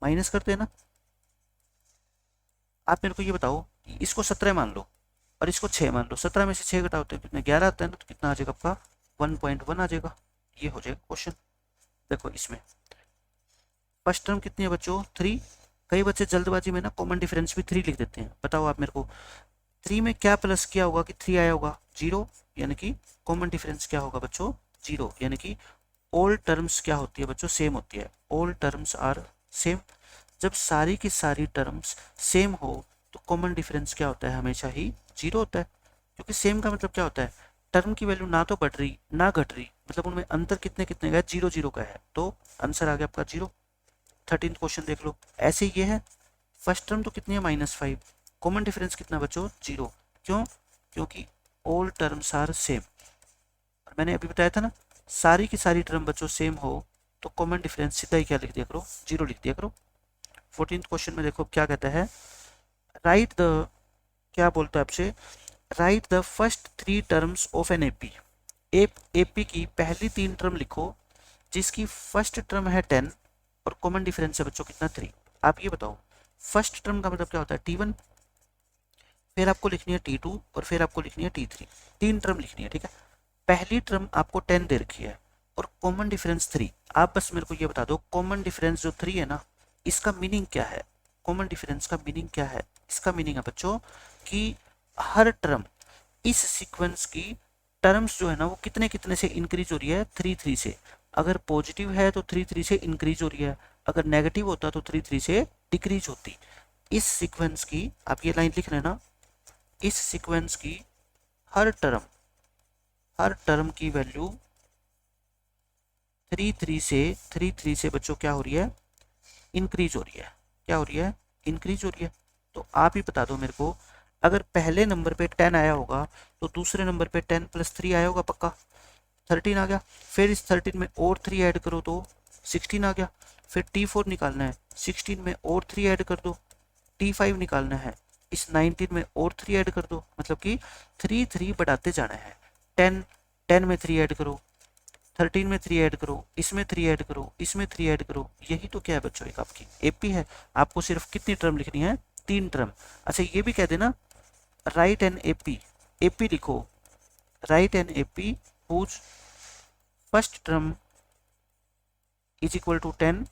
माइनस करते हैं ना। आप मेरे को ये बताओ, इसको 17 मान लो और इसको 6 मान लो, 17 में से 6 घटाओ तो कितने 11 आता है ना, तो कितना आ जाएगा आपका 1.1 आ जाएगा। ये हो जाएगा क्वेश्चन। देखो इसमें फर्स्ट टर्म कितनी है बच्चों 3। कई बच्चे जल्दबाजी में ना कॉमन डिफरेंस भी 3 लिख देते हैं। बताओ आप मेरे को 3 में क्या प्लस किया होगा कि 3 आया होगा 0, यानी कि कॉमन डिफरेंस क्या होगा बच्चों 0, यानी कि ऑल टर्म्स क्या होती है बच्चों सेम होती है। All terms are same. जब सारी की सारी टर्म्स सेम हो तो कॉमन डिफरेंस क्या होता है, हमेशा ही 0 होता है। क्योंकि सेम का मतलब क्या होता है, टर्म की वैल्यू ना तो बढ़ रही ना घट रही, मतलब उनमें अंतर कितने कितने का है, 0 0 का है, तो आंसर आ गया आपका 0। 13 क्वेश्चन देख लो, ऐसे ये है। फर्स्ट टर्म तो कितनी है -5, कॉमन डिफरेंस कितना बच्चों 0। क्यों, क्योंकि ऑल टर्म्स आर सेम। और मैंने अभी बताया था ना, सारी की सारी टर्म बच्चों सेम हो तो कॉमन डिफरेंस सीधा ही क्या लिख दिया करो 0 लिख दिया करो। 14th क्वेश्चन में देखो क्या कहता है, राइट द, क्या बोलता है आपसे, right the first 3 terms of N AP. AP की पहली 3 टर्म लिखो जिसकी फर्स्ट टर्म है 10 और कॉमन डिफरेंस है बच्चों कितना 3। आप ये बताओ फर्स्ट टर्म का मतलब क्या होता है T1, फिर आपको लिखनी है T2 और फिर आपको लिखनी है T3। 3 टर्म लिखनी है, ठीक है। पहली टर्म आपको 10 दे रखी है और कॉमन डिफरेंस 3। आप बस मेरे को ये बता दो कॉमन डिफरेंस जो 3 है ना, इसका मीनिंग क्या है। कॉमन डिफरेंस का मीनिंग क्या है, इसका मीनिंग है बच्चों कि हर टर्म इस सीक्वेंस की टर्म्स जो है ना वो कितने कितने से इंक्रीज हो रही है 3 3 से। अगर पॉजिटिव है तो 3 3 से इंक्रीज हो रही है, अगर नेगेटिव होता तो 3 3 से डिक्रीज होती। इस सीक्वेंस की, आप ये लाइन लिख लेना, इस सीक्वेंस की हर टर्म की वैल्यू 3 3 से बच्चों क्या हो रही है, इंक्रीज हो रही है। क्या हो रही है, इंक्रीज हो रही है। तो आप ही बता दो मेरे को, अगर पहले नंबर पे 10 आया होगा तो दूसरे नंबर पे 10 + 3 आया होगा पक्का, 13 आ गया। फिर इस 13 में और 3 ऐड करो तो 16 आ गया। फिर T4 निकालना है, 16 में और 3 ऐड कर दो। T5 निकालना है, इस 19 में और 3 ऐड कर दो, मतलब कि 3 3 बढ़ाते जाना है। 10 में 3 ऐड करो, 13 में 3 ऐड करो, इसमें 3 ऐड करो, इसमें 3 ऐड करो। यही तो क्या है बच्चों, एक आपकी एपी है। आपको सिर्फ कितनी टर्म लिखनी है, 3 टर्म। अच्छा ये भी कह देना, राइट एन एपी, एपी लिखो, write an AP whose first term is equal to 10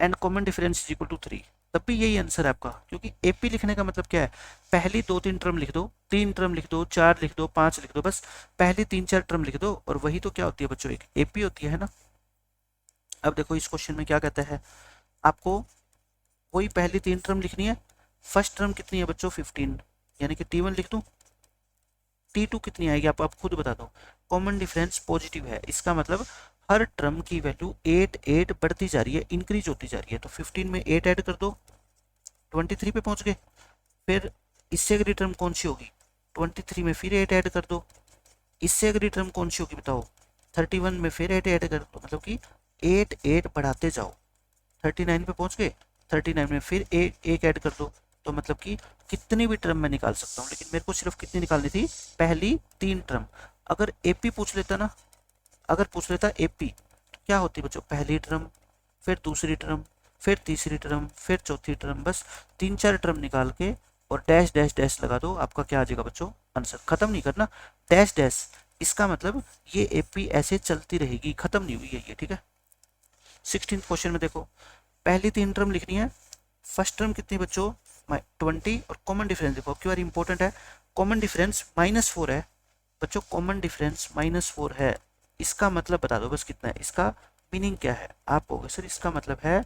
and common difference is equal to 3। तब भी यही आंसर है आपका, क्योंकि एपी लिखने का मतलब क्या है, पहली 2 3 टर्म लिख दो, 3 टर्म लिख दो, 4 लिख दो, 5 लिख दो, बस पहली 3 4 टर्म लिख दो और वही तो क्या होती है बच्चों, एक एपी होती है ना। अब देखो इस क्वेश्चन में क्या कहता है, आपको वही पहली 3 टर्म लिखनी है। फर्स्ट टर्म कितनी है बच्चों 15, यानी कि T1 लिख दूं। T2 कितनी आएगी आप खुद बता दो। कॉमन डिफरेंस पॉजिटिव है, इसका मतलब हर टर्म की वैल्यू 8 8 बढ़ती जा रही है, इंक्रीज होती जा रही है। तो 15 में 8 ऐड कर दो, 23 पे पहुंच गए। फिर इससे अगली टर्म कौन सी होगी, 23 में फिर 8 ऐड कर दो। इससे अगली टर्म कौन सी होगी बताओ, 31 में फिर 8 ऐड कर दो, मतलब कि 8 8 बढ़ाते जाओ। 39 पे पहुंच गए, 39 में फिर एक ऐड कर दो। तो मतलब कि कितनी भी टर्म मैं निकाल सकता हूँ, लेकिन मेरे को सिर्फ कितनी निकालनी थी, पहली 3 टर्म। अगर एपी पूछ लेता ना, अगर पूछ लेता एपी तो क्या होती बच्चों, पहली टर्म, फिर दूसरी टर्म, फिर तीसरी टर्म, फिर चौथी टर्म, बस 3 4 टर्म निकाल के और डैश डैश डैश लगा दो, आपका क्या आ जाएगा बच्चों आंसर। खत्म नहीं करना, डैश डैश, इसका मतलब ये एपी ऐसे चलती रहेगी, खत्म नहीं हुई है ये, ठीक है। 16th क्वेश्चन में देखो, पहली 3 टर्म लिखनी है। फर्स्ट टर्म कितनी बच्चों 20 और कॉमन डिफरेंस देखो, आपकी बार इंपॉर्टेंट है, कॉमन डिफरेंस -4 है बच्चों, कॉमन डिफरेंस -4 है। इसका मतलब बता दो बस कितना है, इसका मीनिंग क्या है। आप कहोगे सर इसका मतलब है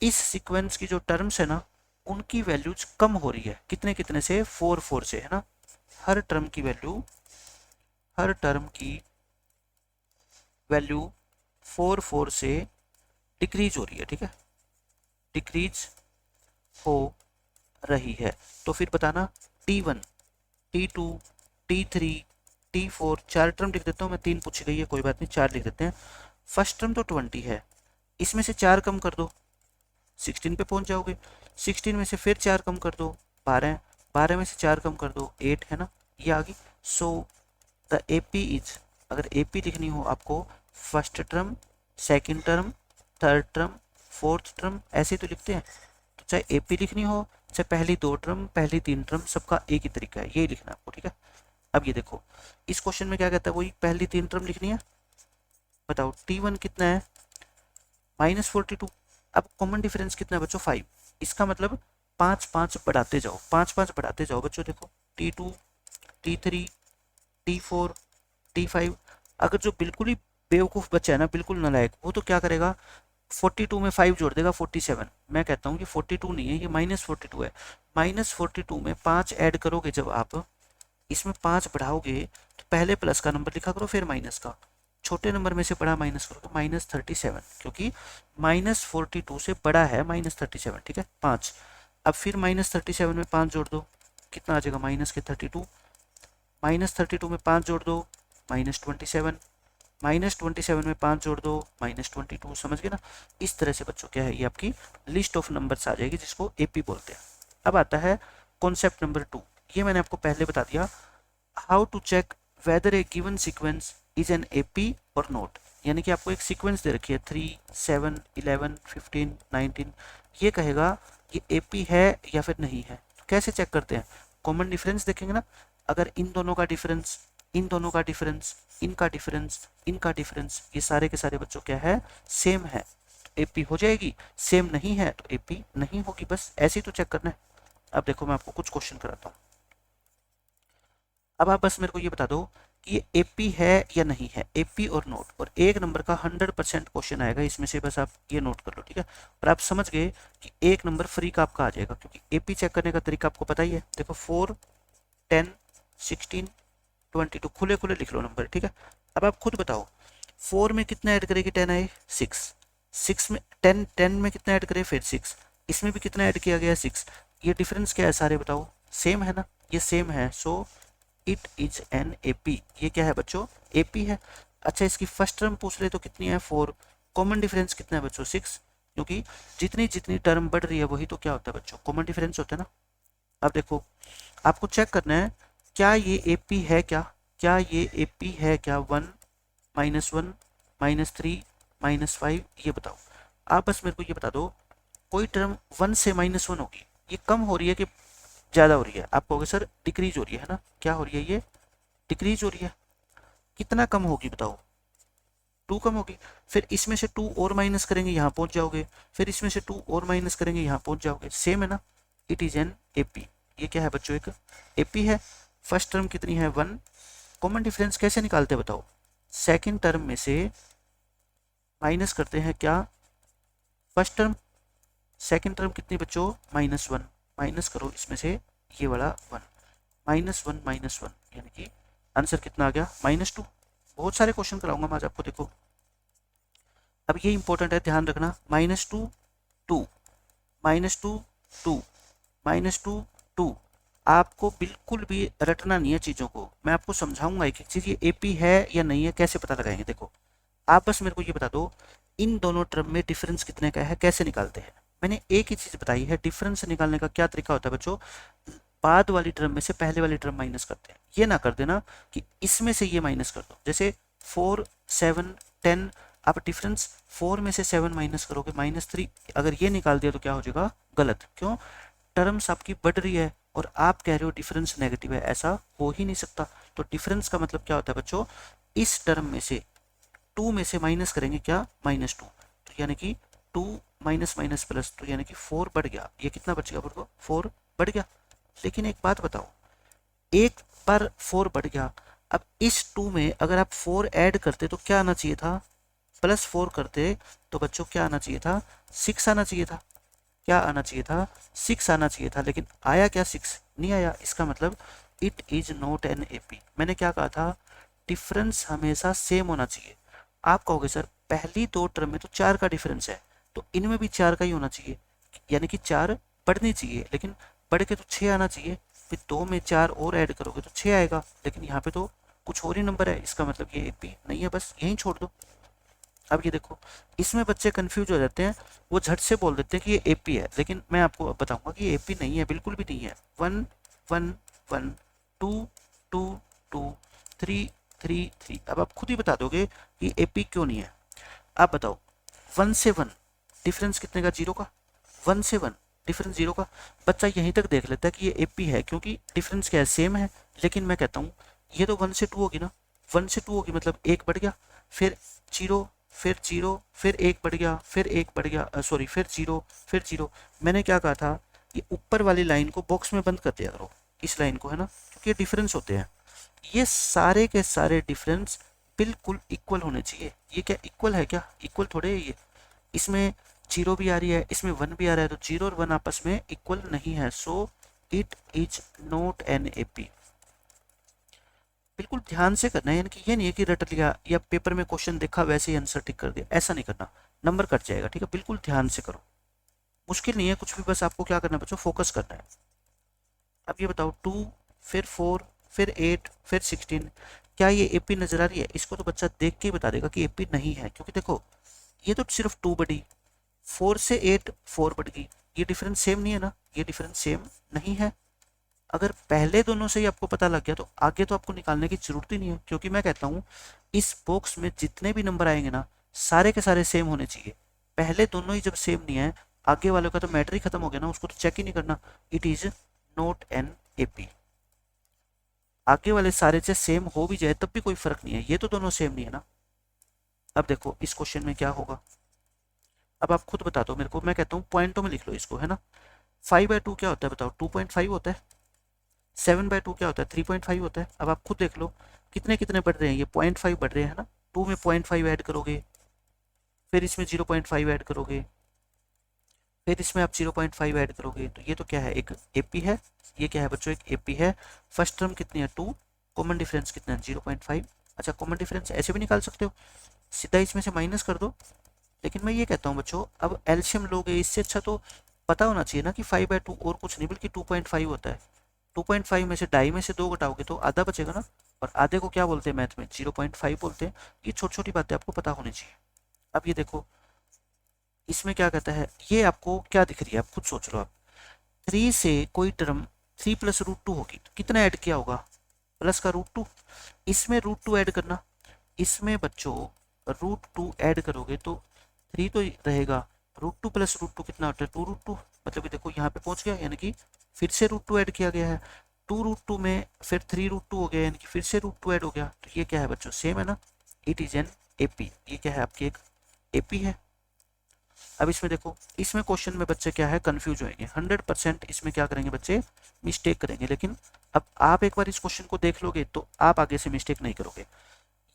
इस सीक्वेंस की जो टर्म्स है ना उनकी वैल्यूज कम हो रही है, कितने कितने से 4 4 से, है ना। हर टर्म की वैल्यू 4 4 से डिक्रीज हो रही है, ठीक है, डिक्रीज हो रही है। तो फिर बताना T1 T2 T3 T4, 4 term लिख देता हूँ मैं, 3 पूछी गई है कोई बात नहीं, 4 लिख देते हैं। फर्स्ट टर्म तो 20 है, इसमें से 4 कम कर दो, 16 पे पहुंच जाओगे। 16 में से फिर 4 कम कर दो, 12, 12 में से 4 कम कर दो, 8, है ना, ये आ गई। सो द एपी इज, अगर एपी लिखनी हो आपको first term, second term, third term, fourth term, ऐसे तो लिखते हैं। तो चाहे एपी लिखनी हो, चाहे पहली 2 टर्म, पहली 3 टर्म, सबका एक ही तरीका है, यही लिखना है आपको, ठीक है। अब ये देखो इस क्वेश्चन में क्या कहता है, वही पहली 3 टर्म लिखनी है। बताओ T1 कितना है, -42। अब कॉमन डिफरेंस कितना है बच्चों, 5। इसका मतलब 5 5 बढ़ाते जाओ, 5 5 बढ़ाते जाओ बच्चों। देखो T2, T3, T4, T5। अगर जो बिल्कुल ही बेवकूफ़ बच्चा है ना, बिल्कुल नालायक, वो तो क्या करेगा, 42 में 5 जोड़ देगा 47। मैं कहता हूँ कि 42 नहीं है, ये -42 है। -42 में 5 ऐड करोगे जब आप, इसमें 5 बढ़ाओगे तो पहले प्लस का नंबर लिखा करो फिर माइनस का, छोटे नंबर में से बड़ा माइनस करोगे, -37, क्योंकि -42 से बड़ा है -37, ठीक है। 5, अब फिर -37 में 5 जोड़ दो, कितना आ जाएगा, -32। -32 में 5 जोड़ दो, -27। -27 में 5 जोड़ दो, -22। समझ गए ना। इस तरह से बच्चों क्या है, ये आपकी लिस्ट ऑफ नंबर्स आ जाएगी, जिसको एपी बोलते हैं। अब आता है कॉन्सेप्ट नंबर 2। ये मैंने आपको पहले बता दिया, how to check whether a given sequence is an AP और नॉट। यानी कि आपको एक सीक्वेंस दे रखी है 3, 7, 11, 15, 19, ये कहेगा कि एपी है या फिर नहीं है। तो कैसे चेक करते हैं, कॉमन डिफरेंस देखेंगे ना। अगर इन दोनों का डिफरेंस, इन दोनों का डिफरेंस, इनका डिफरेंस, इनका डिफरेंस, ये सारे के सारे बच्चों क्या है, सेम है, तो एपी हो जाएगी। सेम नहीं है तो एपी नहीं होगी, बस ऐसे ही तो चेक करना है। अब देखो मैं आपको कुछ क्वेश्चन कराता हूँ। अब आप बस मेरे को ये बता दो कि ये एपी है या नहीं है, एपी और नोट। और 1 नंबर का 100% क्वेश्चन आएगा इसमें से, बस आप ये नोट कर लो, ठीक है। और आप समझ गए कि 1 नंबर फ्री का आपका आ जाएगा, क्योंकि एपी चेक करने का तरीका आपको पता ही है। देखो 4, 10, 16, 22, खुले खुले लिख लो नंबर, ठीक है। अब आप खुद बताओ 4 में कितना ऐड करेगी 10 आए, 6। 6 में 10, 10 में कितना ऐड करे फिर 6, इसमें भी कितना ऐड किया गया 6। ये डिफरेंस क्या है सारे बताओ, सेम है ना, ये सेम है, so it is an AP. ये क्या है बच्चों, एपी है। अच्छा इसकी फर्स्ट टर्म पूछ ले तो कितनी है 4, कॉमन डिफरेंस कितना है बच्चों 6, क्योंकि जितनी जितनी टर्म बढ़ रही है वही तो क्या होता है बच्चों, कॉमन डिफरेंस होता है ना। अब देखो आपको चेक करना है, क्या ये एपी है, क्या ये एपी है क्या, 1, -1, -3, -5, ये बताओ। आप बस मेरे को ये बता दो, कोई टर्म 1 से -1 होगी, ये कम हो रही है कि ज़्यादा हो रही है। आप कहोगे सर डिक्रीज हो रही है ना, क्या हो रही है, ये डिक्रीज हो रही है। कितना कम होगी बताओ, 2 कम होगी। फिर इसमें से 2 और माइनस करेंगे यहाँ पहुंच जाओगे, फिर इसमें से 2 और माइनस करेंगे यहाँ पहुंच जाओगे, सेम है ना। It is an AP. ये क्या है बच्चों, एक एपी है। फर्स्ट टर्म कितनी है 1, कॉमन डिफरेंस कैसे निकालते हैं बताओ, सेकेंड टर्म में से माइनस करते हैं क्या, फर्स्ट टर्म। सेकेंड टर्म कितनी बच्चों, -1, माइनस करो इसमें से ये वाला 1, -1, -1, यानी कि आंसर कितना आ गया, -2। बहुत सारे क्वेश्चन कराऊंगा मैं आज आपको, देखो। अब ये इंपॉर्टेंट है, ध्यान रखना, -2, 2, -2, 2, -2, 2। आपको बिल्कुल भी रटना नहीं है चीज़ों को, मैं आपको समझाऊंगा एक एक चीज़, ये एपी है या नहीं है कैसे पता लगाएंगे। देखो आप बस मेरे को ये बता दो, इन दोनों टर्म में डिफरेंस कितने का है, कैसे निकालते हैं। मैंने एक ही चीज़ बताई है, डिफरेंस निकालने का क्या तरीका होता है बच्चों, बाद वाली टर्म में से पहले वाली टर्म माइनस करते हैं। ये ना कर देना कि इसमें से ये माइनस कर दो, जैसे 4, 7, 10, आप डिफरेंस 4 में से 7 माइनस करोगे -3, अगर ये निकाल दिया तो क्या हो जाएगा, गलत। क्यों, टर्म्स आपकी बढ़ रही है और आप कह रहे हो डिफरेंस नेगेटिव है, ऐसा हो ही नहीं सकता। तो डिफरेंस का मतलब क्या होता है बच्चों, इस टर्म में से 2 में से माइनस करेंगे क्या, -2, तो यानी कि 2 माइनस माइनस प्लस, तो यानी कि 4 बढ़ गया। ये कितना बच गया बच्चों, 4 बढ़ गया। लेकिन एक बात बताओ, एक बार 4 बढ़ गया, अब इस 2 में अगर आप 4 ऐड करते तो क्या आना चाहिए था, +4 करते तो बच्चों क्या आना चाहिए था, 6 आना चाहिए था। क्या आना चाहिए था, 6 आना चाहिए था, लेकिन आया क्या, 6 नहीं आया। इसका मतलब it is not an AP. मैंने क्या कहा था, डिफरेंस हमेशा सेम होना चाहिए। आप कहोगे सर पहली 2 टर्म में तो 4 का डिफरेंस है, तो इनमें भी 4 का ही होना चाहिए, यानी कि 4 बढ़नी चाहिए, लेकिन बढ़ के तो 6 आना चाहिए। फिर 2 में 4 और ऐड करोगे तो 6 आएगा, लेकिन यहाँ पे तो कुछ और ही नंबर है, इसका मतलब ये एपी नहीं है, बस यहीं छोड़ दो। अब ये देखो, इसमें बच्चे कंफ्यूज हो जाते हैं, वो झट से बोल देते हैं कि ये एपी है, लेकिन मैं आपको अब बताऊंगा कि ये एपी नहीं है, बिल्कुल भी नहीं है। 1, 1, 1, 2, 2, 2, 3, 0.33। अब आप खुद ही बता दोगे कि एपी क्यों नहीं है। आप बताओ 1 से 1 डिफरेंस कितने का, 0 का। 1 से 1 डिफरेंस 0 का। बच्चा यहीं तक देख लेता है कि ये एपी है, क्योंकि डिफरेंस क्या है, सेम है। लेकिन मैं कहता हूँ ये तो 1 से 2 होगी ना, 1 से 2 होगी मतलब 1 बढ़ गया, फिर 0, फिर 0, फिर 1 बढ़ गया, फिर 1 बढ़ गया, सॉरी फिर 0, फिर 0। मैंने क्या कहा था, ये ऊपर वाली लाइन को बॉक्स में बंद कर दिया करो, इस लाइन को, है ना, क्योंकि ये डिफरेंस होते हैं। ये सारे के सारे डिफरेंस बिल्कुल इक्वल होने चाहिए। ये क्या इक्वल है, क्या इक्वल थोड़े है ये। इसमें 0 भी आ रही है, इसमें 1 भी आ रहा है, तो 0 और 1 आपस में इक्वल नहीं है। So it is not an AP. बिल्कुल ध्यान से करना है, यानी कि ये नहीं है कि रट लिया या पेपर में क्वेश्चन देखा वैसे ही आंसर टिक कर दिया, ऐसा नहीं करना, नंबर कट जाएगा। ठीक है, बिल्कुल ध्यान से करो, मुश्किल नहीं है कुछ भी, बस आपको क्या करना है बच्चों, फोकस करना है। अब ये बताओ 2, फिर 4, फिर 8, फिर 16, क्या ये एपी नजर आ रही है? इसको तो बच्चा देख के ही बता देगा कि एपी नहीं है, क्योंकि देखो ये तो सिर्फ 2 बढ़ी, 4 से 8 4 बढ़ गई, ये डिफरेंस सेम नहीं है ना, ये डिफरेंस सेम नहीं है। अगर पहले दोनों से ही आपको पता लग गया तो आगे तो आपको निकालने की जरूरत ही नहीं है, क्योंकि मैं कहता हूँ इस बॉक्स में जितने भी नंबर आएंगे ना, सारे के सारे सेम होने चाहिए। पहले दोनों ही जब सेम नहीं है, आगे वालों का तो मैटर ही खत्म हो गया ना, उसको तो चेक ही नहीं करना। It is not an AP. आगे वाले सारे से सेम हो भी जाए तब भी कोई फर्क नहीं है, ये तो दोनों सेम नहीं है ना। अब देखो इस क्वेश्चन में क्या होगा, अब आप खुद बता दो मेरे को, मैं कहता हूँ पॉइंटों में लिख लो इसको, है ना। 5/2 क्या होता है बताओ, 2.5 होता है। 7/2 क्या होता है, 3.5 होता है। अब आप खुद देख लो कितने कितने बढ़ रहे हैं, ये 0.5 बढ़ रहे हैं, है ना। 2 में 0.5 ऐड करोगे, फिर इसमें 0.5 ऐड करोगे, फिर इसमें आप 0.5 ऐड करोगे, तो ये तो क्या है, एक एपी है। ये क्या है बच्चों, एक एपी है। फर्स्ट टर्म कितनी है, 2, कॉमन डिफरेंस कितना है, 0.5। अच्छा, कॉमन डिफरेंस ऐसे भी निकाल सकते हो, सीधा इसमें से माइनस कर दो। लेकिन मैं ये कहता हूँ बच्चों, अब एलसीएम लोगे, इससे अच्छा तो पता होना चाहिए ना कि 5/2 और कुछ नहीं बल्कि 2.5 होता है। 2.5 में से ढाई में से 2 घटाओगे तो आधा बचेगा ना, और आधे को क्या बोलते हैं मैथ में, 0.5 बोलते हैं। ये छोटी छोटी बातें आपको पता होनी चाहिए। अब ये देखो इसमें क्या कहता है, ये आपको क्या दिख रही है, आप खुद सोच लो। आप 3 से कोई टर्म 3 + √2 होगी, तो कितना ऐड किया होगा, प्लस का √2। इसमें √2 ऐड करना, इसमें बच्चों √2 ऐड करोगे तो 3 तो रहेगा, √2 + √2 कितना होता है, 2√2। मतलब कि देखो यहाँ पे पहुंच गया, यानी कि फिर से √2 ऐड किया गया है। 2√2 में फिर 3√2 हो गया, यानी कि फिर से √2 ऐड हो गया। तो ये क्या है बच्चों, सेम है ना, इट इज एन एपी। ये क्या है, आपकी एक एपी है। अब इसमें देखो, इसमें क्वेश्चन में बच्चे क्या है, कंफ्यूज होंगे 100%। इसमें क्या करेंगे बच्चे, मिस्टेक करेंगे। लेकिन अब आप एक बार इस क्वेश्चन को देख लोगे तो आप आगे से मिस्टेक नहीं करोगे।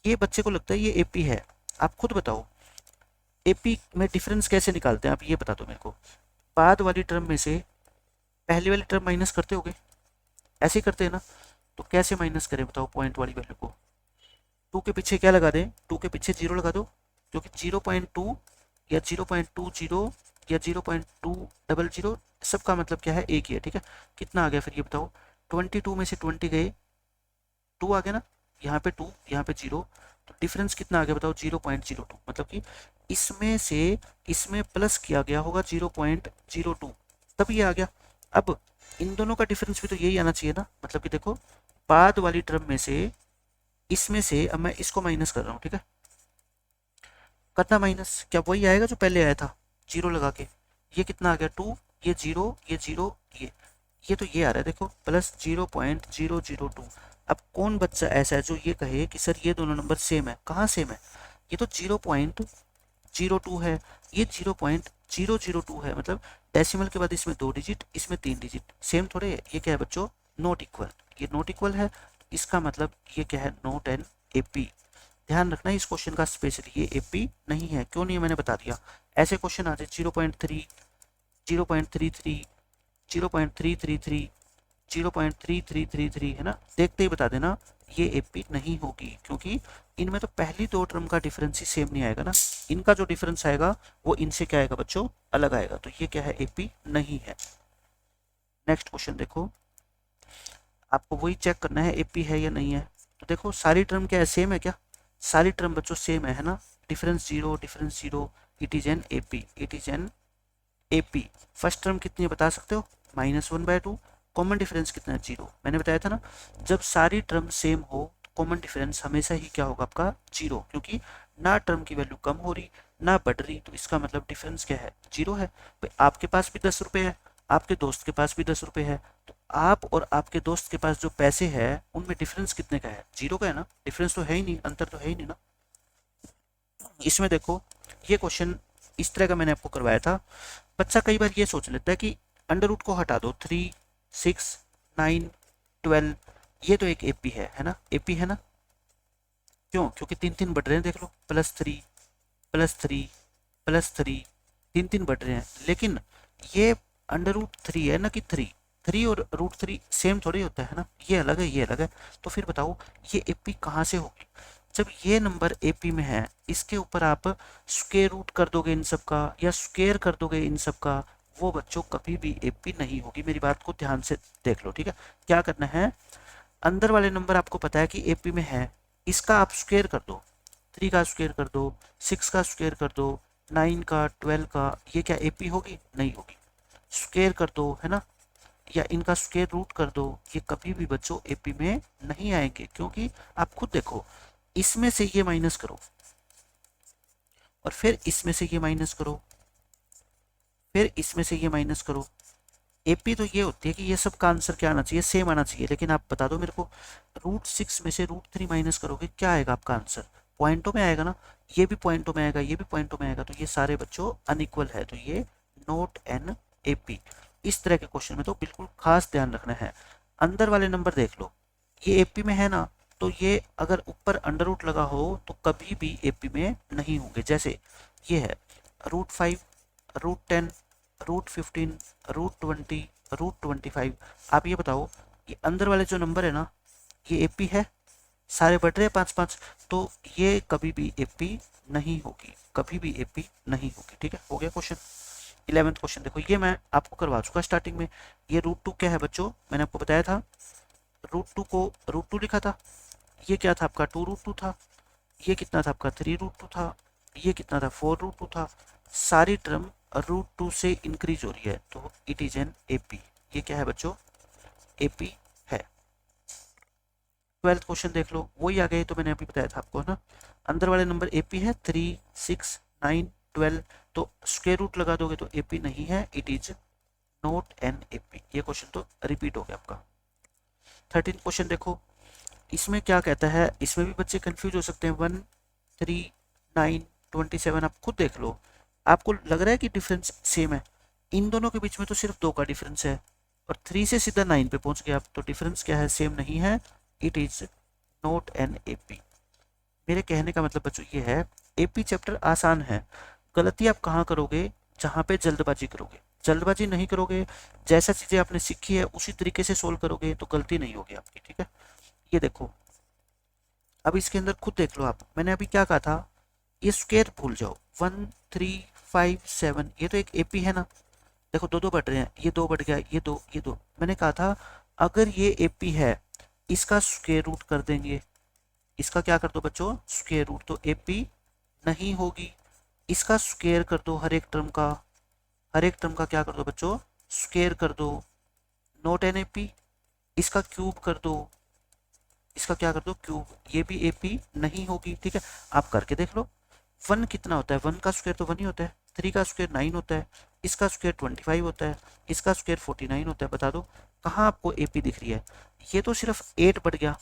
ये बच्चे को लगता है ये एपी है, आप खुद बताओ एपी में डिफरेंस कैसे निकालते हैं, आप ये बता दो मेरे को। बाद वाली टर्म में से पहली वाली टर्म माइनस करते होगे, ऐसे ही करते हैं ना। तो कैसे माइनस करें बताओ, पॉइंट वाली वैल्यू को 2 के पीछे क्या लगा दें, 2 के पीछे 0 लगा दो, क्योंकि 0.2 या 0.20 या 0.200 सबका मतलब क्या है, एक ही है। ठीक है, कितना आ गया फिर ये बताओ, 22 में से 20 गए, 2 आ गया ना, यहाँ पे 2, यहाँ पे 0, तो डिफरेंस कितना आ गया बताओ, 0.02। मतलब कि इसमें से इसमें प्लस किया गया होगा 0.02, तब ये आ गया। अब इन दोनों का डिफरेंस भी तो यही आना चाहिए ना। मतलब कि देखो बाद वाली टर्म में से इसमें से अब मैं इसको माइनस कर रहा हूँ, ठीक है, करना माइनस, क्या वही आएगा जो पहले आया था, 0 लगा के। ये कितना आ गया, 2, ये 0, ये 0, ये तो ये आ रहा है देखो, प्लस 0.002। अब कौन बच्चा ऐसा है जो ये कहे कि सर ये दोनों नंबर सेम है, कहाँ सेम है, ये तो 0.02 है, ये 0.002 है। मतलब डेसिमल के बाद इसमें 2 डिजिट, इसमें 3 डिजिट, सेम थोड़े है। ये क्या है बच्चों, नॉट इक्वल। ये नॉट इक्वल है, इसका मतलब ये क्या है, नॉट एन एपी। ध्यान रखना इस क्वेश्चन का स्पेशली, ये एपी नहीं है। क्यों नहीं है मैंने बता दिया। ऐसे क्वेश्चन आ जाए 0.3, 0.33, 0.333, 0.3333, है ना, देखते ही बता देना ये एपी नहीं होगी, क्योंकि इनमें तो पहली 2 टर्म का डिफरेंस ही सेम नहीं आएगा ना। इनका जो डिफरेंस आएगा वो इनसे क्या आएगा बच्चों, अलग आएगा। तो ये क्या है, एपी नहीं है। नेक्स्ट क्वेश्चन देखो, आपको वही चेक करना है एपी है या नहीं है। तो देखो सारी टर्म क्या है, सेम है क्या, सारी टर्म बच्चों सेम है ना, difference 0, difference 0, it is an AP, it is an AP. First term कितनी है बता सकते हो, -1/2। कॉमन डिफरेंस कितना है, 0। मैंने बताया था ना, जब सारी टर्म सेम हो तो कॉमन डिफरेंस हमेशा ही क्या होगा आपका 0, क्योंकि ना टर्म की वैल्यू कम हो रही ना बढ़ रही, तो इसका मतलब डिफरेंस क्या है 0 है। भाई आपके पास भी 10 रुपये है, आपके दोस्त के पास भी 10 रुपये है, तो आप और आपके दोस्त के पास जो पैसे है उनमें डिफरेंस कितने का है, 0 का है ना, डिफरेंस तो है ही नहीं, अंतर तो है ही नहीं ना। इसमें देखो ये क्वेश्चन इस तरह का मैंने आपको करवाया था। बच्चा कई बार ये सोच लेता है कि अंडर रूट को हटा दो, 3, 6, 9, 12, ये तो एक एपी है ना, एपी है ना, क्यों, क्योंकि 3 3 बढ़ रहे हैं, देख लो, +3 +3 +3, 3 3 बढ़ रहे हैं। लेकिन ये √3 है ना कि 3 3 और √3 सेम थोड़ी होता है ना, ये अलग है ये अलग है। तो फिर बताओ ये एपी कहाँ से होगी, जब ये नंबर एपी में है, इसके ऊपर आप स्क्वायर रूट कर दोगे इन सब का या स्क्वायर कर दोगे इन सब का, वो बच्चों कभी भी एपी नहीं होगी। मेरी बात को ध्यान से देख लो, ठीक है। क्या करना है, अंदर वाले नंबर आपको पता है कि एपी में है, इसका आप स्क्वायर कर दो, 3 का स्क्वायर कर दो, 6 का स्क्वायर कर दो, 9 का, 12 का, ये क्या एपी होगी, नहीं होगी। स्क्वायर कर दो, है ना, या इनका स्क्वायर रूट कर दो, ये कभी भी बच्चों एपी में नहीं आएंगे। क्योंकि आप खुद देखो, इसमें से ये माइनस करो और फिर इसमें से ये माइनस करो, फिर इसमें से ये माइनस करो। एपी तो ये होती है कि ये सब का आंसर क्या आना चाहिए, सेम आना चाहिए। लेकिन आप बता दो मेरे को, √6 में से √3 माइनस करोगे, क्या आएगा आपका आंसर, पॉइंटों में आएगा ना, ये भी पॉइंटों में आएगा, ये भी पॉइंटों में आएगा, तो ये सारे बच्चों अनइक्वल है, तो ये नॉट एन एपी। इस तरह के क्वेश्चन में तो बिल्कुल खास ध्यान रखना है। अंदर वाले नंबर देख लो, ये एपी में है ना, तो ये अगर ऊपर अंडर रूट लगा हो तो कभी भी एपी में नहीं होंगे। जैसे ये है √5, √10, √15, √20, √25। आप ये बताओ, ये अंदर वाले जो नंबर है ना, ये एपी है, सारे बढ़ रहे हैं 5 5, तो ये कभी भी एपी नहीं होगी, कभी भी एपी नहीं होगी। ठीक है, हो गया क्वेश्चन। 11th क्वेश्चन देखो, ये मैं आपको करवा चुका स्टार्टिंग में। ये √2 क्या है बच्चों, मैंने आपको बताया था, √2 को √2 लिखा था, ये क्या था आपका 2√2 था, ये कितना था आपका 3√2 था, ये कितना था 4√2 था। सारी टर्म √2 से इंक्रीज हो रही है, तो इट इज एन एपी। ये क्या है बच्चों, एपी है। 12th क्वेश्चन देख लो, वही आ गए तो मैंने अभी बताया था आपको ना, अंदर वाले नंबर एपी है, 3, 6, 9, 12, तो स्क्वायर रूट लगा दोगे तो एपी नहीं है, it is not an AP. ये क्वेश्चन तो रिपीट हो गया आपका। 13th क्वेश्चन देखो, इसमें क्या कहता है, इसमें भी बच्चे कंफ्यूज हो सकते हैं। 1, 3, 9, 27, आप खुद देख लो, आपको लग रहा है कि डिफरेंस सेम है, इन दोनों के बीच में तो सिर्फ 2 का डिफरेंस है, और 3 से सीधा 9 पे पहुंच गया आप, तो डिफरेंस क्या है, सेम नहीं है, it is not an AP. मेरे कहने का मतलब बच्चों ये है, एपी चैप्टर आसान है, गलती आप कहाँ करोगे, जहाँ पे जल्दबाजी करोगे। जल्दबाजी नहीं करोगे, जैसा चीजें आपने सीखी है उसी तरीके से सोल्व करोगे, तो गलती नहीं होगी आपकी। ठीक है, ये देखो, अब इसके अंदर खुद देख लो आप, मैंने अभी क्या कहा था, ये स्क्वायर भूल जाओ, 1, 3, 5, 7, ये तो एक एपी है ना, देखो 2 2 बढ़ रहे हैं, ये 2 बढ़ गया, ये 2, ये 2। मैंने कहा था अगर ये एपी है, इसका स्क्वायर रूट कर देंगे, इसका क्या कर दो बच्चों, स्क्वायर रूट, तो एपी नहीं होगी। इसका स्क्वायर कर दो, हर एक टर्म का, हर एक टर्म का क्या कर दो बच्चों, स्क्वायर कर दो, नॉट एन एपी। इसका क्यूब कर दो, इसका क्या कर दो, क्यूब, ये भी एपी नहीं होगी। ठीक है, आप करके देख लो, 1 कितना होता है, 1 का स्क्वायर तो 1 ही होता है, 3 का स्क्वायर 9 होता है, इसका स्क्वायर 25 होता है, इसका स्क्वायर 49 होता है। बता दो कहाँ आपको एपी दिख रही है, ये तो सिर्फ 8 बढ़ गया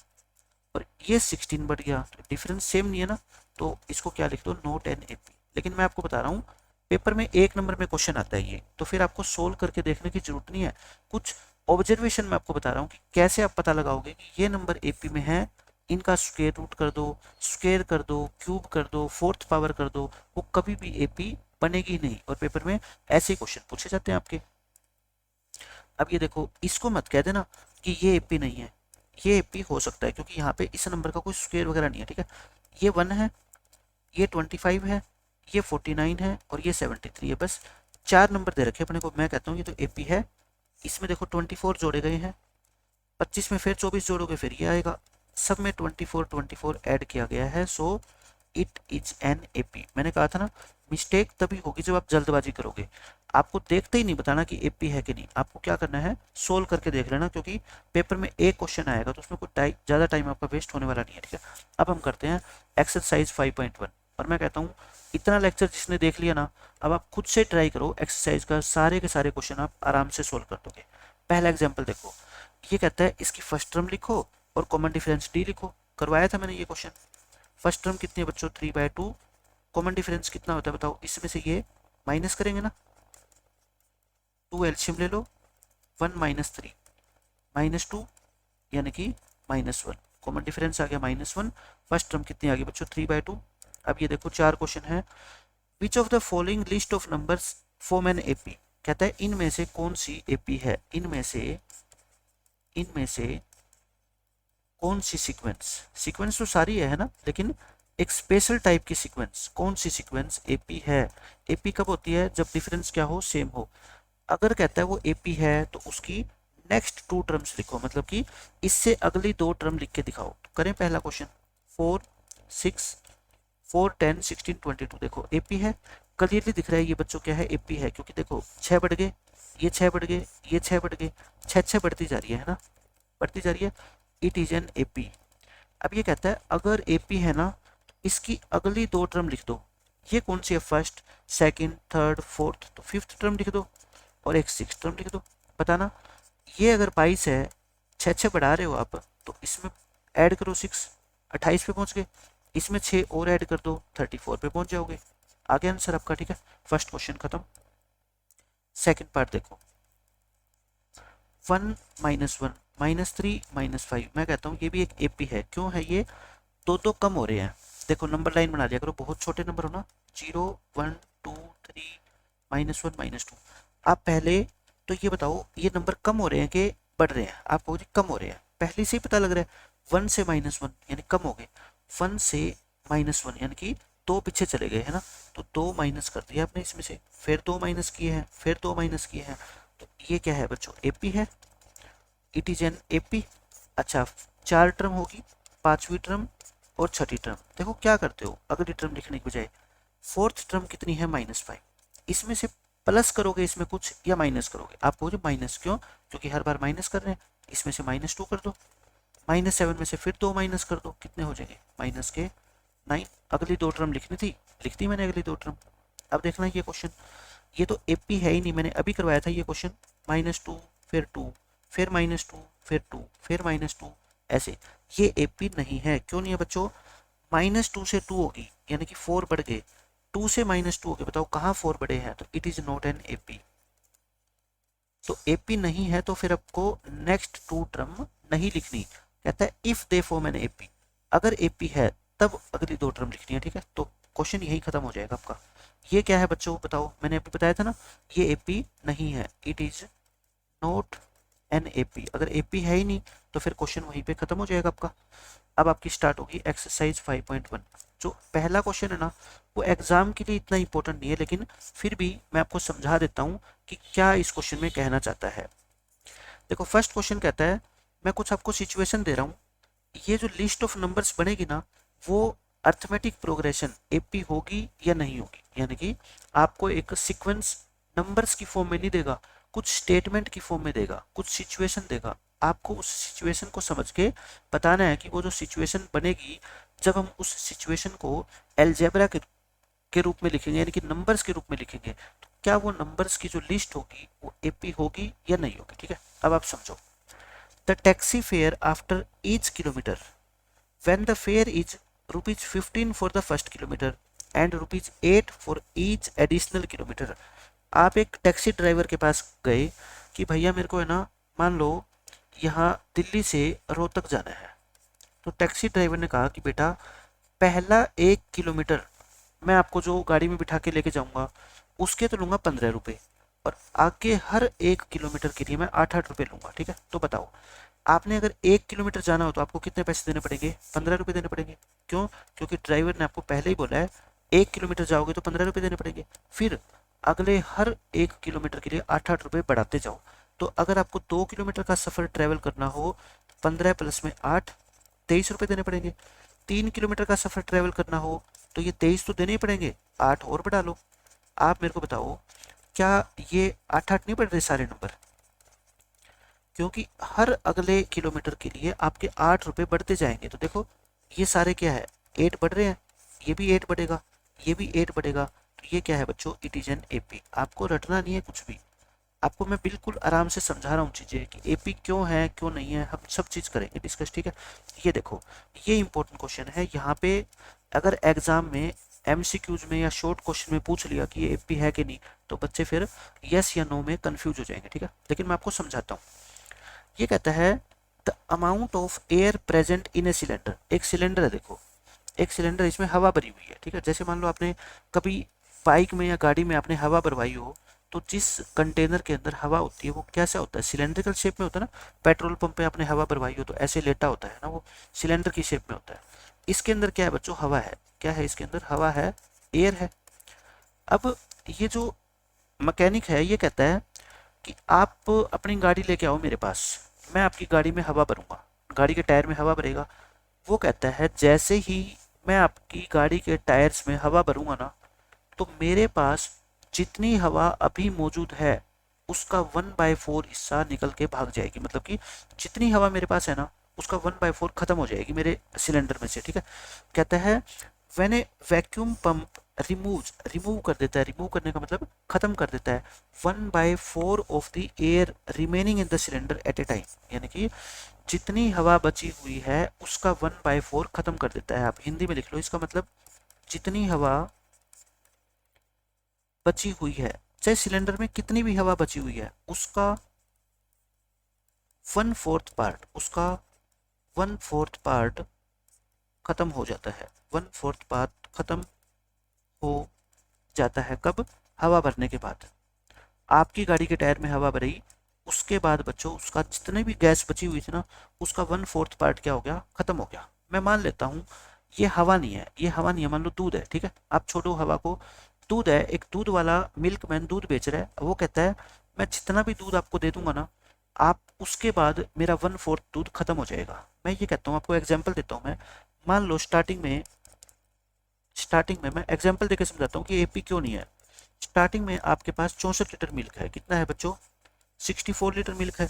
और ये 16 बढ़ गया, तो डिफरेंस सेम नहीं है ना, तो इसको क्या लिख दो, नॉट एन एपी। लेकिन मैं आपको बता रहा हूँ, पेपर में 1 नंबर में क्वेश्चन आता है ये, तो फिर आपको सोल्व करके देखने की जरूरत नहीं है, कुछ ऑब्जर्वेशन में आपको बता रहा हूँ कि कैसे आप पता लगाओगे कि ये नंबर एपी में है, इनका स्क्वायर रूट कर दो, स्क्वायर कर दो, क्यूब कर दो, 4th पावर कर दो, वो कभी भी एपी बनेगी नहीं। और पेपर में ऐसे क्वेश्चन पूछे जाते हैं आपके। अब ये देखो, इसको मत कह देना कि ये एपी नहीं है, ये एपी हो सकता है, क्योंकि यहाँ पे इस नंबर का कोई स्क्वायर वगैरह नहीं है। ठीक है, ये 1 है, ये 25 है, ये 49 है और ये 73 है, बस 4 नंबर दे रखे अपने को, मैं कहता हूँ ये तो एपी है। इसमें देखो 24 जोड़े गए हैं, 25 में फिर 24 जोड़ोगे फिर ये आएगा, सब में 24 24 ऐड किया गया है, so it is an AP. मैंने कहा था ना, मिस्टेक तभी होगी जब आप जल्दबाजी करोगे। आपको देखते ही नहीं बताना कि एपी है कि नहीं, आपको क्या करना है सोल्व करके देख लेना, क्योंकि पेपर में एक क्वेश्चन आएगा तो उसमें कोई ज़्यादा टाइम आपका वेस्ट होने वाला नहीं है, ठीक है। अब हम करते हैं एक्सरसाइज 5.1 और मैं कहता हूँ इतना लेक्चर जिसने देख लिया ना, अब आप खुद से ट्राई करो एक्सरसाइज का, सारे के सारे क्वेश्चन आप आराम से सोल्व कर दोगे। पहला एग्जाम्पल देखो, ये कहता है इसकी फर्स्ट टर्म लिखो और कॉमन डिफरेंस डी लिखो। करवाया था मैंने ये क्वेश्चन। फर्स्ट टर्म कितनी है बच्चों 3/2, कॉमन डिफरेंस कितना होता है बताओ, इसमें से ये माइनस करेंगे ना, 2 एलसीएम ले लो, 1 - 3 -2 यानी कि -1, कॉमन डिफरेंस आ गया -1। फर्स्ट टर्म कितनी आ गई बच्चों 3/2। अब ये देखो चार क्वेश्चन है, which of the following list of numbers form an AP, कहता है इनमें से कौन सी एपी है, इनमें से कौन सी सीक्वेंस, सीक्वेंस तो सारी है ना, लेकिन एक स्पेशल टाइप की सीक्वेंस, कौन सी सीक्वेंस एपी है। एपी कब होती है, जब डिफरेंस क्या हो, सेम हो। अगर कहता है वो एपी है तो उसकी नेक्स्ट 2 टर्म्स लिखो, मतलब कि इससे अगली 2 टर्म लिख के दिखाओ। तो करें पहला क्वेश्चन, 4 6 4 10 16 22, देखो एपी है, क्लियरली दिख रहा है ये बच्चों क्या है, एपी है, क्योंकि देखो 6 बढ़ गए, ये 6 बढ़ गए, ये 6 बढ़ गए, 6 बढ़ती जा रही है ना, बढ़ती जा रही है, इट इज एन एपी। अब ये कहता है अगर एपी है ना तो इसकी अगली 2 टर्म लिख दो। ये कौन सी है, फर्स्ट सेकंड थर्ड फोर्थ, तो फिफ्थ टर्म लिख दो और एक सिक्स टर्म लिख दो। बताना ये अगर 22 है, 6 बढ़ा रहे हो आप, तो इसमें ऐड करो 6, 28 पे पहुंच गए, इसमें 6 और ऐड कर दो, 34 पे पहुंच जाओगे। आगे आंसर आपका, ठीक है। फर्स्ट क्वेश्चन खत्म। सेकंड पार्ट देखो, 1 - 1 -3 -5, मैं कहता हूँ ये भी एक एपी है। क्यों है ये, दो कम हो रहे हैं। देखो नंबर लाइन बना दिया करो, बहुत छोटे नंबर हो ना, 0 1 2 3 -1 -2। आप पहले तो ये बताओ ये नंबर कम हो रहे हैं कि बढ़ रहे हैं, आपको कम हो रहे हैं, पहले से ही पता लग रहा है। 1 से -1 यानी कम हो गए, 1 से -1 यानी कि 2 पीछे चले गए है ना, तो 2 माइनस कर दिया आपने इसमें से, फिर 2 माइनस किए हैं, फिर 2 माइनस किए हैं, तो ये क्या है बच्चों, एपी है, इट इज एन एपी। अच्छा 4 टर्म होगी, 5वीं टर्म और 6ठी टर्म। देखो क्या करते हो, अगली टर्म लिखने की बजाय फोर्थ टर्म कितनी है -5, इसमें से प्लस करोगे इसमें कुछ या माइनस करोगे, आप कहोगे माइनस, क्यों, क्योंकि हर बार माइनस कर रहे हैं, इसमें से -2 कर दो, -7 में से फिर 2 माइनस कर दो, कितने हो जाएंगे -9। अगली 2 टर्म लिखनी थी, लिख दी मैंने अगली 2 टर्म। अब देखना ये क्वेश्चन, ये तो एपी है ही नहीं, मैंने अभी करवाया था ये क्वेश्चन, -2 फिर 2 फिर -2 फिर 2 फिर -2, ऐसे ये एपी नहीं है। क्यों नहीं है बच्चों, -2 से 2 होगी यानी कि 4 बढ़ गए, 2 से -2 हो गए, बताओ कहाँ 4 बढ़े हैं, तो it is not an AP. तो एपी नहीं है तो फिर आपको नेक्स्ट 2 टर्म नहीं लिखनी। कहता है if they form an AP, अगर एपी है तब अगली 2 टर्म लिखनी है, ठीक है। तो क्वेश्चन यही खत्म हो जाएगा आपका। ये क्या है बच्चों बताओ, मैंने अभी बताया था ना, ये एपी नहीं है, it is not an AP. अगर एपी है ही नहीं तो फिर क्वेश्चन वहीं पे खत्म हो जाएगा आपका। अब आपकी स्टार्ट होगी एक्सरसाइज 5.1। जो पहला क्वेश्चन है ना वो एग्जाम के लिए इतना इंपॉर्टेंट नहीं है, लेकिन फिर भी मैं आपको समझा देता हूँ कि क्या इस क्वेश्चन में कहना चाहता है। देखो फर्स्ट क्वेश्चन कहता है, मैं कुछ आपको सिचुएशन दे रहा हूँ, ये जो लिस्ट ऑफ नंबर्स बनेगी ना वो अर्थमेटिक प्रोग्रेशन एपी होगी या नहीं होगी, यानी कि आपको एक सीक्वेंस नंबर्स की फॉर्म में नहीं देगा, कुछ स्टेटमेंट की फॉर्म में देगा, कुछ सिचुएशन देगा। आपको उस सिचुएशन को समझ के बताना है कि वो जो सिचुएशन बनेगी, जब हम उस सिचुएशन को एलजेब्रा के रूप में लिखेंगे यानी कि नंबर्स के रूप में लिखेंगे, तो क्या वो नंबर्स की जो लिस्ट होगी वो एपी होगी या नहीं होगी, ठीक है। अब आप समझो, the taxi fare after each kilometre when the fare is ₹15 for the first kilometer and ₹8 for each additional kilometer। आप एक टैक्सी ड्राइवर के पास गए कि भैया मेरे को है ना, मान लो यहाँ दिल्ली से रोहतक जाना है, तो टैक्सी ड्राइवर ने कहा कि बेटा पहला 1 किलोमीटर मैं आपको जो गाड़ी में बिठा के लेके जाऊंगा उसके तो लूंगा 15 रुपये, और आगे हर 1 किलोमीटर के लिए मैं 8-8 रुपये लूंगा, ठीक है। तो बताओ आपने अगर 1 किलोमीटर जाना हो तो आपको कितने पैसे देने पड़ेंगे, 15 रुपये देने पड़ेंगे। क्यों, क्योंकि ड्राइवर ने आपको पहले ही बोला है 1 किलोमीटर जाओगे तो 15 रुपये देने पड़ेंगे, फिर अगले हर 1 किलोमीटर के लिए 8-8 रुपये बढ़ाते जाओ। तो अगर आपको 2 किलोमीटर का सफ़र ट्रैवल करना हो, 15 प्लस में 8 23 रुपये देने पड़ेंगे। 3 किलोमीटर का सफ़र ट्रैवल करना हो तो ये 23 तो देने ही पड़ेंगे, 8 और बढ़ा लो। आप मेरे को बताओ क्या ये 8 8 नहीं बढ़ रहे सारे नंबर? क्योंकि हर अगले किलोमीटर के लिए आपके 8 रुपये बढ़ते जाएंगे। तो देखो ये सारे क्या है, 8 बढ़ रहे हैं, ये भी 8 बढ़ेगा, ये भी 8 बढ़ेगा। तो ये क्या है बच्चों, इट इज एन एपी। आपको रटना नहीं है कुछ भी, आपको मैं बिल्कुल आराम से समझा रहा हूँ चीज़ें कि एपी क्यों है क्यों नहीं है, हम सब चीज़ करेंगे डिस्कस, ठीक है। ये देखो ये इंपॉर्टेंट क्वेश्चन है। यहाँ पे अगर एग्जाम में एमसीक्यूज में या शॉर्ट क्वेश्चन में पूछ लिया कि ये एपी है कि नहीं, तो बच्चे फिर यस या नो में कंफ्यूज हो जाएंगे, ठीक है। लेकिन मैं आपको समझाता हूँ। ये कहता है the amount of air present in a cylinder. एक सिलेंडर है, देखो एक सिलेंडर, इसमें हवा भरी हुई है, ठीक है। जैसे मान लो आपने कभी बाइक में या गाड़ी में आपने हवा भरवाई हो, तो जिस कंटेनर के अंदर हवा होती है वो कैसा होता है, सिलेंड्रिकल शेप में होता है ना। पेट्रोल पंप पे आपने हवा भरवाई हो तो ऐसे लेटा होता है ना, वो सिलेंडर की शेप में होता है। इसके अंदर क्या है बच्चों, हवा है। क्या है इसके अंदर, हवा है, एयर है। अब ये जो मैकेनिक है ये कहता है कि आप अपनी गाड़ी लेके आओ मेरे पास, मैं आपकी गाड़ी में हवा भरूंगा, गाड़ी के टायर में हवा भरेगा। वो कहता है जैसे ही मैं आपकी गाड़ी के टायर्स में हवा भरूंगा ना, तो मेरे पास जितनी हवा अभी मौजूद है उसका 1/4 हिस्सा निकल के भाग जाएगी। मतलब कि जितनी हवा मेरे पास है ना, उसका 1/4 खत्म हो जाएगी मेरे सिलेंडर में से, ठीक है। कहता है when A vacuum pump remove कर देता है, रिमूव करने का मतलब खत्म कर देता है 1/4 of the air remaining in the cylinder eight A time. यानी कि जितनी हवा बची हुई है उसका 1/4 खत्म कर देता है। आप हिंदी में लिख लो इसका मतलब, जितनी हवा बची हुई है, चाहे सिलेंडर में कितनी भी हवा बची हुई है, उसका 1/4 पार्ट, उसका 1/4 पार्ट खत्म हो जाता है। 1/4 पार्ट खत्म हो जाता है कब, हवा भरने के बाद। आपकी गाड़ी के टायर में हवा भरी, उसके बाद बच्चों उसका जितने भी गैस बची हुई थी ना, उसका 1/4 पार्ट क्या हो गया, खत्म हो गया। मैं मान लेता हूँ ये हवा नहीं है, ये हवा नहीं है, मान लो दूध है, ठीक है। आप छोड़ो हवा को, दूध है, एक दूध वाला मिल्कमैन दूध बेच रहा है। वो कहता है मैं जितना भी दूध आपको दे दूंगा ना, आप उसके बाद मेरा 1/4 दूध खत्म हो जाएगा। मैं ये कहता हूँ, आपको एग्जाम्पल देता हूँ मैं। मान लो स्टार्टिंग में मैं एग्जाम्पल देकर समझाता हूँ कि एपी क्यों नहीं है। स्टार्टिंग में आपके पास 64 लीटर मिल्क है। कितना है बच्चों, 64 लीटर मिल्क है।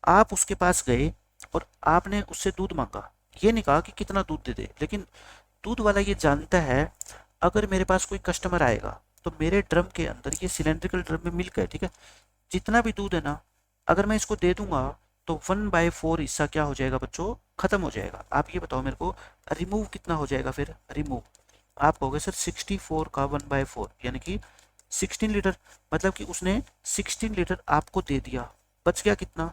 आप उसके पास गए और आपने उससे दूध मांगा, ये नहीं कहा कि कितना दूध दे दे, लेकिन दूध वाला ये जानता है अगर मेरे पास कोई कस्टमर आएगा तो मेरे ड्रम के अंदर, ये सिलेंड्रिकल ड्रम में मिल्क है, ठीक है, जितना भी दूध है ना, अगर मैं इसको दे दूंगा तो 1/4 हिस्सा क्या हो जाएगा बच्चों, खत्म हो जाएगा। आप ये बताओ मेरे को, रिमूव कितना हो जाएगा फिर, रिमूव आप कहोगे सर 64 का 1/4 यानी कि 16 लीटर। मतलब कि उसने 16 लीटर आपको दे दिया, बच गया कितना,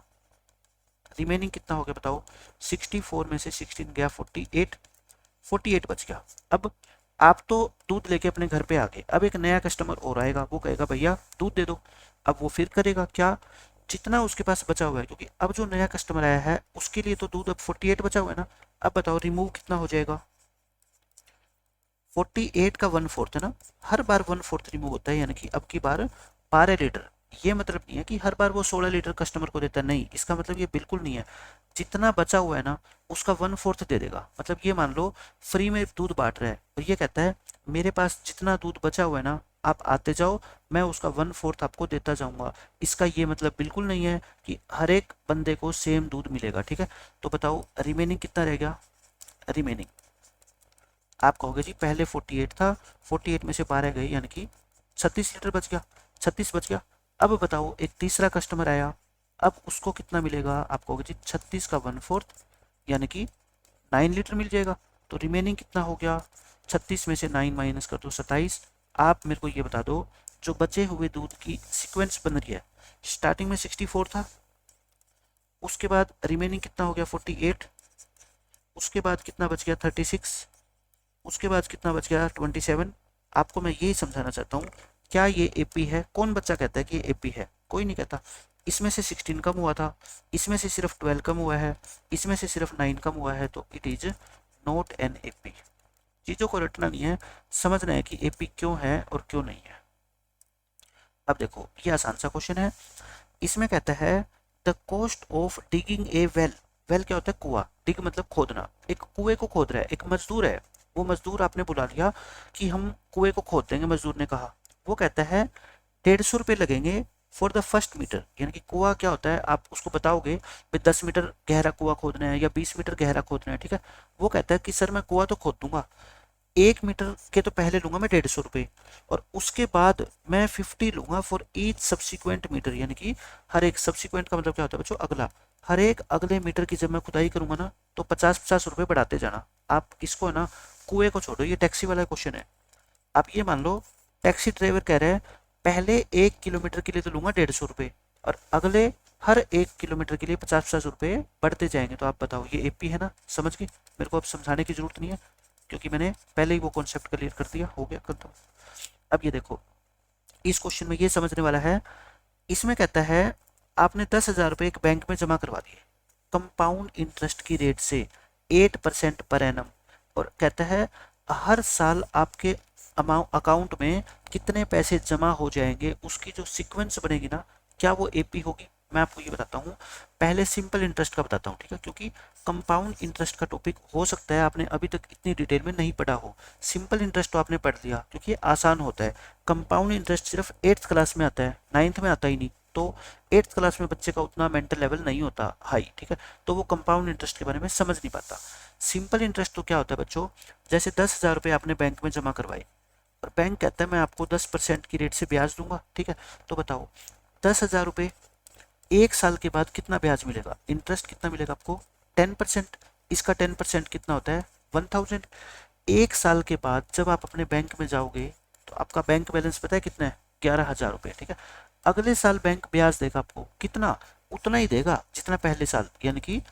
रिमेनिंग कितना हो गया बताओ। 64 में से 16 गया 48, 48 बच गया। अब आप तो दूध लेके अपने घर पे आ गए, अब एक नया कस्टमर और आएगा, वो कहेगा भैया दूध दे दो। अब वो फिर करेगा क्या, जितना उसके पास बचा हुआ है, क्योंकि अब जो नया कस्टमर आया है उसके लिए तो दूध अब 48 बचा हुआ है ना। अब बताओ रिमूव कितना हो जाएगा, 48 का 1/4 है ना, हर बार 1/4 रिमूव होता है, यानी कि अब की बार 12 लीटर। ये मतलब नहीं है कि हर बार वो 16 लीटर कस्टमर को देता है, नहीं, इसका मतलब ये बिल्कुल नहीं है। जितना बचा हुआ है ना उसका 1/4 दे देगा। मतलब ये मान लो फ्री में दूध बांट रहा है और ये कहता है मेरे पास जितना दूध बचा हुआ है ना, आप आते जाओ, मैं उसका 1/4 आपको देता जाऊंगा। इसका ये मतलब बिल्कुल नहीं है कि हर एक बंदे को सेम दूध मिलेगा, ठीक है। तो बताओ रिमेनिंग कितना रह गया, रिमेनिंग आप कहोगे जी पहले 48 था, 48 में से 12 गए यानी कि 36 लीटर बच गया, 36 बच गया। अब बताओ एक तीसरा कस्टमर आया, अब उसको कितना मिलेगा, आप कहोगे जी 36 का 1/4 यानी कि 9 लीटर मिल जाएगा। तो रिमेनिंग कितना हो गया, 36 में से 9 माइनस कर दो 27। आप मेरे को ये बता दो जो बचे हुए दूध की सीक्वेंस बन रही है, स्टार्टिंग में 64 था, उसके बाद रिमेनिंग कितना हो गया 48, उसके बाद कितना बच गया 36, उसके बाद कितना बच गया 27। आपको मैं यही समझाना चाहता हूँ, क्या ये एपी है, कौन बच्चा कहता है कि ये एपी है, कोई नहीं कहता। इसमें से 16 कम हुआ था, इसमें से सिर्फ 12 कम हुआ है, इसमें से सिर्फ 9 कम हुआ है, तो it is not an AP. चीज़ों को रटना नहीं है, समझना है कि एपी क्यों है और क्यों नहीं है। अब देखो ये आसान सा क्वेश्चन है। इसमें कहता है the cost of digging A well. Well क्या होता है, कुआं, डिग मतलब खोदना, एक कुएं को खोद रहा है, एक मजदूर है, वो मजदूर आपने बुला लिया कि हम कुएं को खोद देंगे, मजदूर ने कहा। वो कहता है 150 रुपये लगेंगे फॉर द फर्स्ट मीटर। यानी कि कुआं क्या होता है, आप उसको बताओगे भाई 10 मीटर गहरा कुआं खोदना है या 20 मीटर गहरा खोदना है, ठीक है। वो कहता है कि सर मैं कुआं तो खोद दूंगा, 1 मीटर के तो पहले लूंगा मैं 150 रुपये, और उसके बाद मैं 50 लूंगा फॉर ईच सब्सिक्वेंट मीटर। यानी कि हर एक सब्सिक्वेंट का मतलब क्या होता है बच्चों, अगला, हर एक अगले मीटर की जब मैं खुदाई करूंगा ना तो 50-50 रुपये बढ़ाते जाना। आप इसको है ना, कुएं को छोड़ो, ये टैक्सी वाला क्वेश्चन है। आप ये मान लो टैक्सी ड्राइवर कह रहे हैं पहले 1 किलोमीटर के लिए तो लूंगा 150 रुपये, और अगले हर 1 किलोमीटर के लिए 50-50 रुपये बढ़ते जाएंगे। तो आप बताओ ये एपी है ना, समझ गए, मेरे को अब समझाने की जरूरत नहीं है क्योंकि मैंने पहले ही वो कॉन्सेप्ट क्लियर कर दिया, हो गया खत्म। अब ये देखो, इस क्वेश्चन में ये समझने वाला है, इसमें कहता है आपने 10,000 रुपये एक बैंक में जमा करवा दिए कंपाउंड इंटरेस्ट की रेट से 8% पर एनम, और कहता है हर साल आपके अकाउंट में कितने पैसे जमा हो जाएंगे, उसकी जो सीक्वेंस बनेगी ना, क्या वो एपी होगी। मैं आपको ये बताता हूँ, पहले सिंपल इंटरेस्ट का बताता हूँ, ठीक है, क्योंकि कंपाउंड इंटरेस्ट का टॉपिक हो सकता है आपने अभी तक इतनी डिटेल में नहीं पढ़ा हो। सिंपल इंटरेस्ट तो आपने पढ़ लिया क्योंकि ये आसान होता है। कंपाउंड इंटरेस्ट सिर्फ 8th क्लास में आता है, 9th में आता ही नहीं, तो 8th क्लास में बच्चे का उतना मेंटल लेवल नहीं होता हाई, ठीक है, तो वो कंपाउंड इंटरेस्ट के बारे में समझ नहीं पाता। सिंपल इंटरेस्ट तो क्या होता है बच्चों, जैसे 10,000 रुपये आपने बैंक में जमा करवाए और बैंक कहता है मैं आपको 10% की रेट से ब्याज दूंगा, ठीक है। तो बताओ 10,000 रुपये 1 साल के बाद कितना ब्याज मिलेगा, इंटरेस्ट कितना मिलेगा आपको, 10%। इसका 10% कितना होता है, 1,000। 1 साल के बाद जब आप अपने बैंक में जाओगे तो आपका बैंक बैलेंस पता है कितना है, 11,000 रुपये, ठीक है। अगले साल बैंक ब्याज देगा आपको कितना, उतना ही देगा जितना पहले साल, यानी कि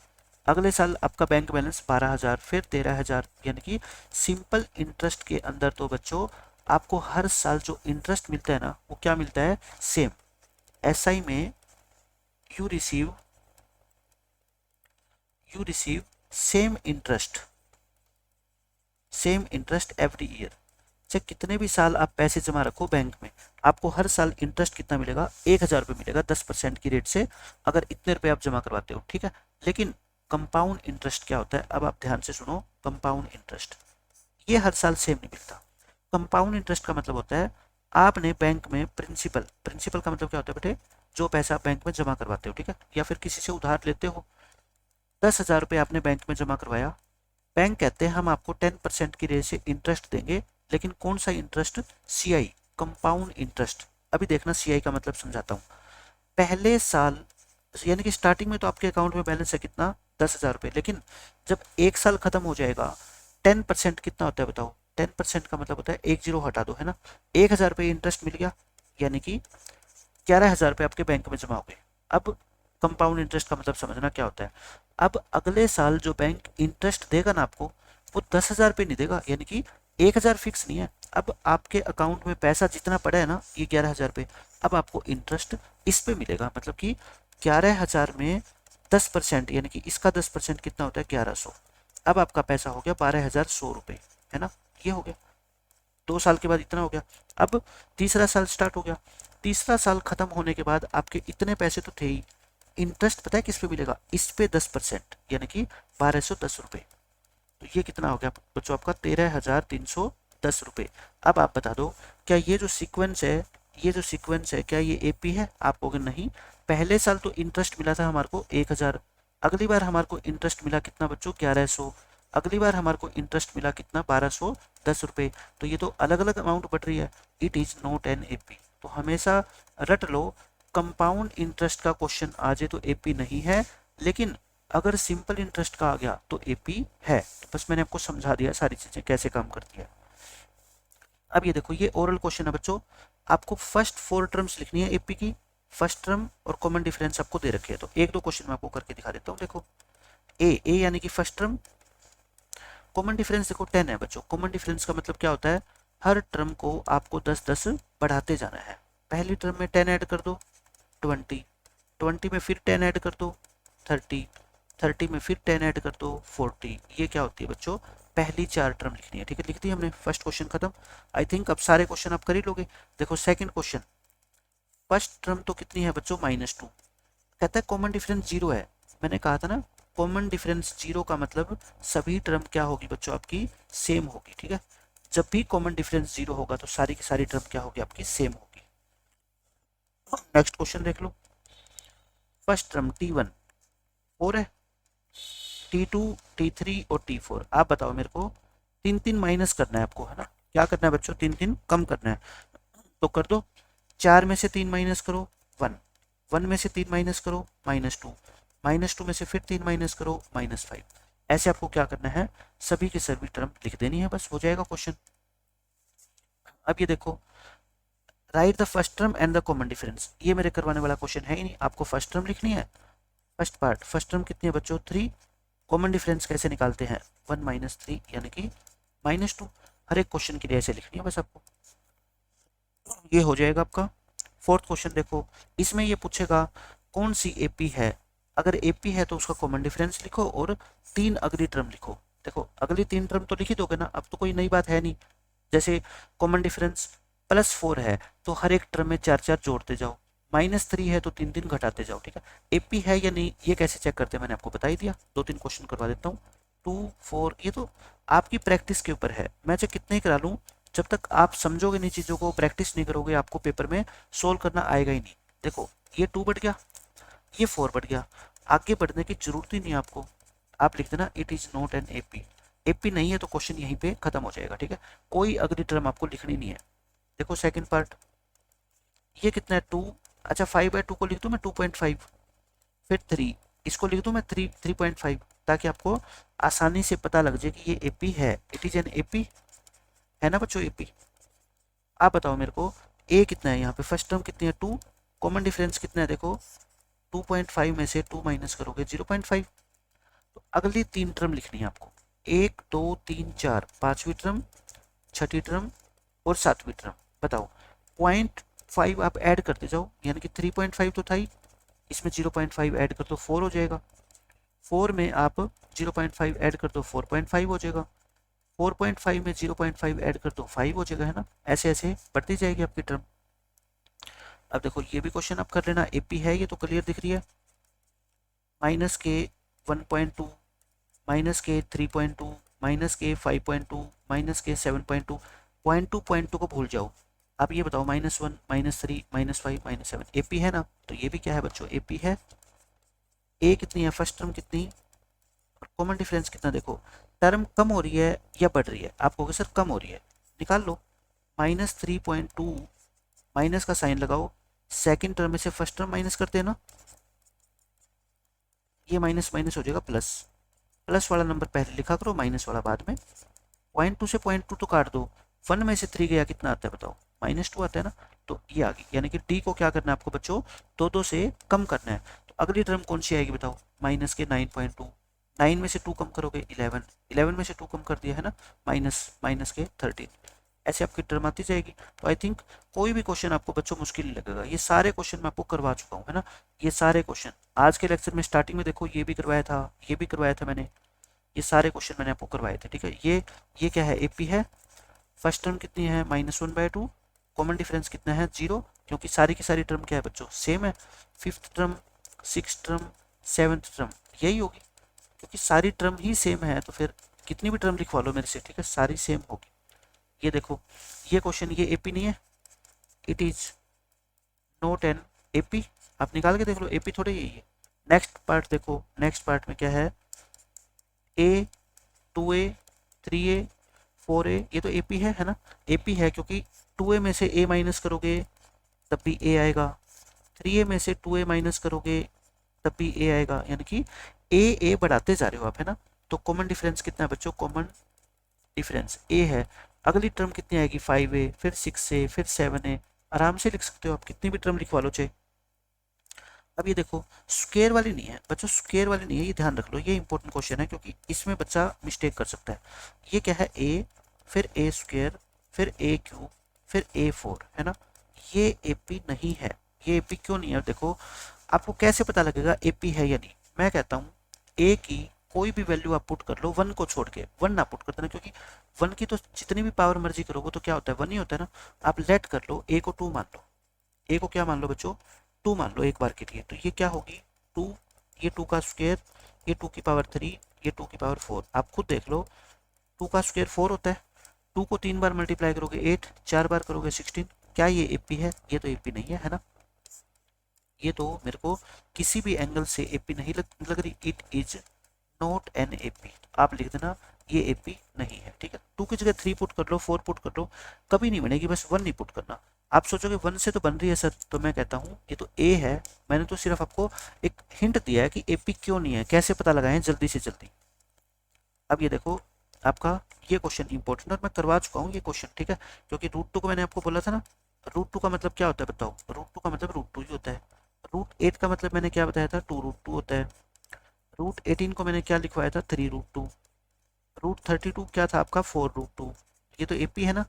अगले साल आपका बैंक बैलेंस 12,000, फिर 13,000। यानी कि सिंपल इंटरेस्ट के अंदर तो बच्चों आपको हर साल जो इंटरेस्ट मिलता है ना, वो क्या मिलता है, सेम। एसआई में you receive same interest every year. चाहे कितने भी साल आप पैसे जमा रखो बैंक में, आपको हर साल इंटरेस्ट कितना मिलेगा, 1,000 रुपये मिलेगा 10% की रेट से, अगर इतने रुपए आप जमा करवाते हो, ठीक है। लेकिन कंपाउंड इंटरेस्ट क्या होता है, अब आप ध्यान से सुनो, कंपाउंड इंटरेस्ट ये हर साल सेम नहीं मिलता। कंपाउंड इंटरेस्ट का मतलब होता है आपने बैंक में प्रिंसिपल का मतलब क्या होता है बेटे, जो पैसा आप बैंक में जमा करवाते हो, ठीक है, या फिर किसी से उधार लेते हो। 10,000 रुपये आपने बैंक में जमा करवाया, बैंक कहते हैं हम आपको 10% की रेट से इंटरेस्ट देंगे, लेकिन कौन सा इंटरेस्ट, सीआई, कंपाउंड इंटरेस्ट। अभी देखना सीआई का मतलब समझाता हूँ। पहले साल यानी कि स्टार्टिंग में तो आपके अकाउंट में बैलेंस है कितना, 10,000 रुपये, लेकिन जब 1 साल खत्म हो जाएगा 10% कितना होता है बताओ, 10% का मतलब होता है 1 0 हटा दो, है ना। 1,000 रुपये इंटरेस्ट मिल गया, यानी कि 11,000 रुपये आपके बैंक में जमा हो गए। अब कंपाउंड इंटरेस्ट का मतलब समझना क्या होता है, अब अगले साल जो बैंक इंटरेस्ट देगा ना आपको, वो 10,000 रुपये नहीं देगा, यानी कि 1,000 फिक्स नहीं है। अब आपके अकाउंट में पैसा जितना पड़ा है ना, ये 11,000 रुपये, अब आपको इंटरेस्ट इस पे मिलेगा, मतलब कि 11,000 में 10%, यानी कि इसका 10% कितना होता है, 1,100। अब आपका पैसा हो गया 12,100 रुपये, है ना, ये हो गया। 2 साल के बाद इतना हो गया। अब तीसरा साल स्टार्ट हो गया, तीसरा साल खत्म होने के बाद आपके इतने पैसे तो थे ही, इंटरेस्ट पता है किस पे मिलेगा, इस पे 10%, यानी कि 1,210 रुपये। तो ये कितना हो गया बच्चों आपका, 13,310 रुपये। अब आप बता दो क्या ये जो सीक्वेंस है, क्या ये एपी है, आप कहोगे नहीं, पहले साल तो इंटरेस्ट मिला था हमारे को 1,000, अगली बार हमारे को इंटरेस्ट मिला कितना बच्चों, 1,100, अगली बार हमारे को इंटरेस्ट मिला कितना, 1,210 रुपये। तो ये तो अलग अलग अमाउंट बढ़ रही है, it is not an AP. तो हमेशा रट लो, कंपाउंड इंटरेस्ट का क्वेश्चन आ जाए तो एपी नहीं है, लेकिन अगर सिंपल इंटरेस्ट का आ गया तो एपी है। तो बस मैंने आपको समझा दिया सारी चीजें कैसे काम करती है। अब ये देखो, ये ओरल क्वेश्चन है बच्चों, आपको फर्स्ट 4 टर्म्स लिखनी है एपी की, फर्स्ट टर्म और कॉमन डिफरेंस आपको दे रखे हैं। तो 1-2 क्वेश्चन मैं आपको करके दिखा देता हूँ। देखो ए यानी कि फर्स्ट टर्म, कॉमन डिफरेंस देखो 10 है बच्चों। कॉमन डिफरेंस का मतलब क्या होता है, हर टर्म को आपको 10-10 बढ़ाते जाना है। पहली टर्म में 10 ऐड कर दो 20, 20 में फिर 10 ऐड कर दो 30, 30 में फिर 10 ऐड कर दो 40। ये क्या होती है बच्चों, पहली 4 टर्म लिखनी है, ठीक है, लिख दी हमने, फर्स्ट क्वेश्चन खत्म। आई थिंक अब सारे क्वेश्चन आप कर ही लोगे। देखो सेकंड क्वेश्चन, फर्स्ट टर्म तो कितनी है बच्चों, -2, कहता है कॉमन डिफरेंस 0 है। मैंने कहा था ना, कॉमन डिफरेंस 0 का मतलब सभी टर्म क्या होगी बच्चों, आपकी सेम होगी, ठीक है। जब भी कॉमन डिफरेंस 0 होगा तो सारी की सारी टर्म क्या होगी, आपकी सेम होगी। नेक्स्ट क्वेश्चन देख लो। फर्स्ट टर्म T1 4 है, T2 T3 और T4। आप बताओ मेरे को, तीन तीन माइनस करना है आपको, है ना। क्या करना है बच्चों, तीन तीन कम करना है। तो कर दो, 4 में से 3 माइनस करो 1, 1 में से 3 माइनस करो -2, -2 में से फिर 3 माइनस करो -5। ऐसे आपको क्या करना है, सभी के सभी टर्म लिख देनी है, बस हो जाएगा क्वेश्चन। अब ये देखो, right the first term and the common difference. ये मेरे करवाने वाला क्वेश्चन है ही नहीं, आपको फर्स्ट टर्म लिखनी है। फर्स्ट पार्ट, फर्स्ट टर्म कितनी है बच्चों 3, कॉमन डिफरेंस कैसे निकालते हैं 1 - 3 यानी कि -2। हर एक क्वेश्चन के लिए ऐसे लिखनी है बस आपको, ये हो जाएगा आपका। फोर्थ क्वेश्चन देखो, इसमें ये पूछेगा कौन सी एपी है। अगर एपी है तो उसका कॉमन डिफरेंस लिखो और 3 अगली टर्म लिखो। देखो अगली 3 टर्म तो लिख ही दोगे ना, अब तो कोई नई बात है नहीं। जैसे कॉमन डिफरेंस +4 है तो हर एक टर्म में 4 4 जोड़ते जाओ, -3 है तो 3 3 घटाते जाओ, ठीक है। एपी है या नहीं ये कैसे चेक करते हैं मैंने आपको बता ही दिया, 2 3 क्वेश्चन करवा देता हूँ। 2 4, ये तो आपकी प्रैक्टिस के ऊपर है, मैं चाहे कितने ही करा लूँ, जब तक आप समझोगे नहीं चीज़ों को, प्रैक्टिस नहीं करोगे, आपको पेपर में सोल्व करना आएगा ही नहीं। देखो ये 2 बढ़ गया, ये 4 बढ़ गया, आगे बढ़ने की जरूरत ही नहीं है आपको। आप लिख देना it is not an AP. AP नहीं है तो क्वेश्चन यहीं पे खत्म हो जाएगा, ठीक है। कोई अगली टर्म आपको लिखनी नहीं है। देखो सेकंड पार्ट, ये कितना है 2, अच्छा 5/2 को लिख दूं मैं 2.5, फिर 3, इसको लिख दूं मैं 3.5, ताकि आपको आसानी से पता लग जाए कि ये एपी है, इट इज एन एपी, है ना बच्चों एपी। आप बताओ मेरे को, ए कितना है यहाँ पे, फर्स्ट टर्म कितनी है 2, कॉमन डिफरेंस कितना है देखो, 2.5 में से 2 माइनस करोगे 0.5। तो अगली 3 टर्म लिखनी है आपको, 1 2 3 4, 5वीं टर्म, 6ठी टर्म और 7वीं टर्म। बताओ 0.5 आप ऐड करते जाओ, यानी कि 3.5 तो था ही, इसमें 0.5 ऐड कर दो 4 हो जाएगा, 4 में आप 0.5 ऐड कर दो 4.5 हो जाएगा, 4.5 में 0.5 ऐड कर दो 5 हो जाएगा, है ना। ऐसे ऐसे बढ़ती जाएगी आपकी टर्म। अब देखो ये भी क्वेश्चन आप कर लेना, एपी है ये तो क्लियर दिख रही है, -k 1.2, -k 3.2, -k 5.2, -k 7.2, 0.2 को भूल जाओ। आप ये बताओ -1 -3 -5 -7 एपी है ना, तो ये भी क्या है बच्चों एपी है। ए कितनी है, फर्स्ट टर्म कितनी, कॉमन डिफरेंस कितना, देखो टर्म कम हो रही है या बढ़ रही है, आप कहोगे सर कम हो रही है, निकाल लो, -3.2, माइनस का साइन लगाओ, सेकंड टर्म में से फर्स्ट टर्म माइनस करते हैं ना, ये माइनस माइनस हो जाएगा प्लस, प्लस वाला नंबर पहले लिखा करो, माइनस वाला बाद में। 0.2 से 0.2 तो काट दो, 1 में से 3 गया कितना आता है बताओ, -2 आता है ना। तो ये आ गई, यानी कि डी को क्या करना है आपको बच्चों, 2 से कम करना है। तो अगली टर्म कौन सी आएगी बताओ, -के 9.2, 9 में से 2 कम करोगे 11, 11 में से 2 कम कर दिया है ना, माइनस के 13। ऐसे आपकी टर्म आती जाएगी। तो आई थिंक कोई भी क्वेश्चन आपको बच्चों मुश्किल नहीं लगेगा, ये सारे क्वेश्चन मैं आपको करवा चुका हूँ, है ना। ये सारे क्वेश्चन आज के लेक्चर में स्टार्टिंग में देखो ये भी करवाया था, ये भी करवाया था मैंने, ये सारे क्वेश्चन मैंने आपको करवाए थे, ठीक है। ये क्या है, एपी है। फर्स्ट टर्म कितनी है, -1/2, कॉमन डिफरेंस कितना है 0, क्योंकि सारी की सारी टर्म क्या है बच्चों सेम है। Fifth term, six term, seventh term यही होगी, क्योंकि सारी टर्म ही सेम है, तो फिर कितनी भी टर्म लिखवा लो मेरे से, ठीक है, सारी सेम होगी। ये देखो ये क्वेश्चन, ये एपी नहीं है, it is not an AP, आप निकाल के देख लो, एपी थोड़े यही है। नेक्स्ट पार्ट देखो, नेक्स्ट पार्ट में क्या है, ए 2a 3a 4a, ये तो एपी है ना, एपी है क्योंकि 2a में से a माइनस करोगे तब भी a आएगा, 3a में से 2a माइनस करोगे तब भी a आएगा, यानी कि a बढ़ाते जा रहे हो आप, है ना। तो कॉमन डिफरेंस कितना है बच्चों, कॉमन डिफरेंस a है। अगली टर्म कितनी आएगी 5a, फिर 6a, फिर 7a, आराम से लिख सकते हो आप, कितनी भी टर्म लिखवा लो चाहे। अब ये देखो स्क्वायर वाली नहीं है बच्चों, स्क्वायर वाली नहीं है, ये ध्यान रख लो, ये इंपॉर्टेंट क्वेश्चन है क्योंकि इसमें बच्चा मिस्टेक कर सकता है। ये क्या है, a, फिर a स्क्वायर, फिर a क्यूब, फिर a4, है ना। ये एपी नहीं है, ये एपी क्यों नहीं है, देखो आपको कैसे पता लगेगा एपी है या नहीं। मैं कहता हूँ a की कोई भी वैल्यू आप पुट कर लो, 1 को छोड़ के, 1 ना पुट कर देना, क्योंकि 1 की तो जितनी भी पावर मर्जी करोगे तो क्या होता है 1 ही होता है ना। आप लेट कर लो, a को 2 मान लो, a को क्या मान लो बच्चों 2 मान लो एक बार के लिए, तो ये क्या होगी 2, ये 2 का स्क्वायर, ये 2 की पावर 3, ये 2 की पावर 4, आप खुद देख लो 2 का स्क्वायर 4 होता है, 2 को 3 बार मल्टीप्लाई करोगे 8, 4 बार करोगे 16, क्या ये एपी है, ये तो एपी नहीं है, है ना। ये तो मेरे को किसी भी एंगल से एपी नहीं लग रही, it is not an AP. आप लिख देना ये एपी नहीं है, ठीक है। 2 की जगह 3 पुट कर लो, 4 पुट कर लो, कभी नहीं बनेगी, बस 1 नहीं पुट करना। आप सोचोगे 1 से तो बन रही है सर, तो मैं कहता हूँ ये तो ए है। मैंने तो सिर्फ आपको एक हिंट दिया है कि एपी क्यों नहीं है, कैसे पता लगाएं जल्दी से जल्दी। अब ये देखो आपका ये क्वेश्चन इंपॉर्टेंट, और मैं करवा चुका हूँ ये क्वेश्चन, ठीक है। क्योंकि रूट 2 को मैंने आपको बोला था ना, रूट 2 का मतलब क्या होता है बताओ, रूट 2 का मतलब रूट 2 ही होता है। रूट 8 का मतलब मैंने क्या बताया था, 2 रूट 2 होता है। रूट 18 को मैंने क्या लिखवाया था, 3 रूट 2। रूट 32 क्या था आपका, 4 रूट 2। ये तो एपी है ना,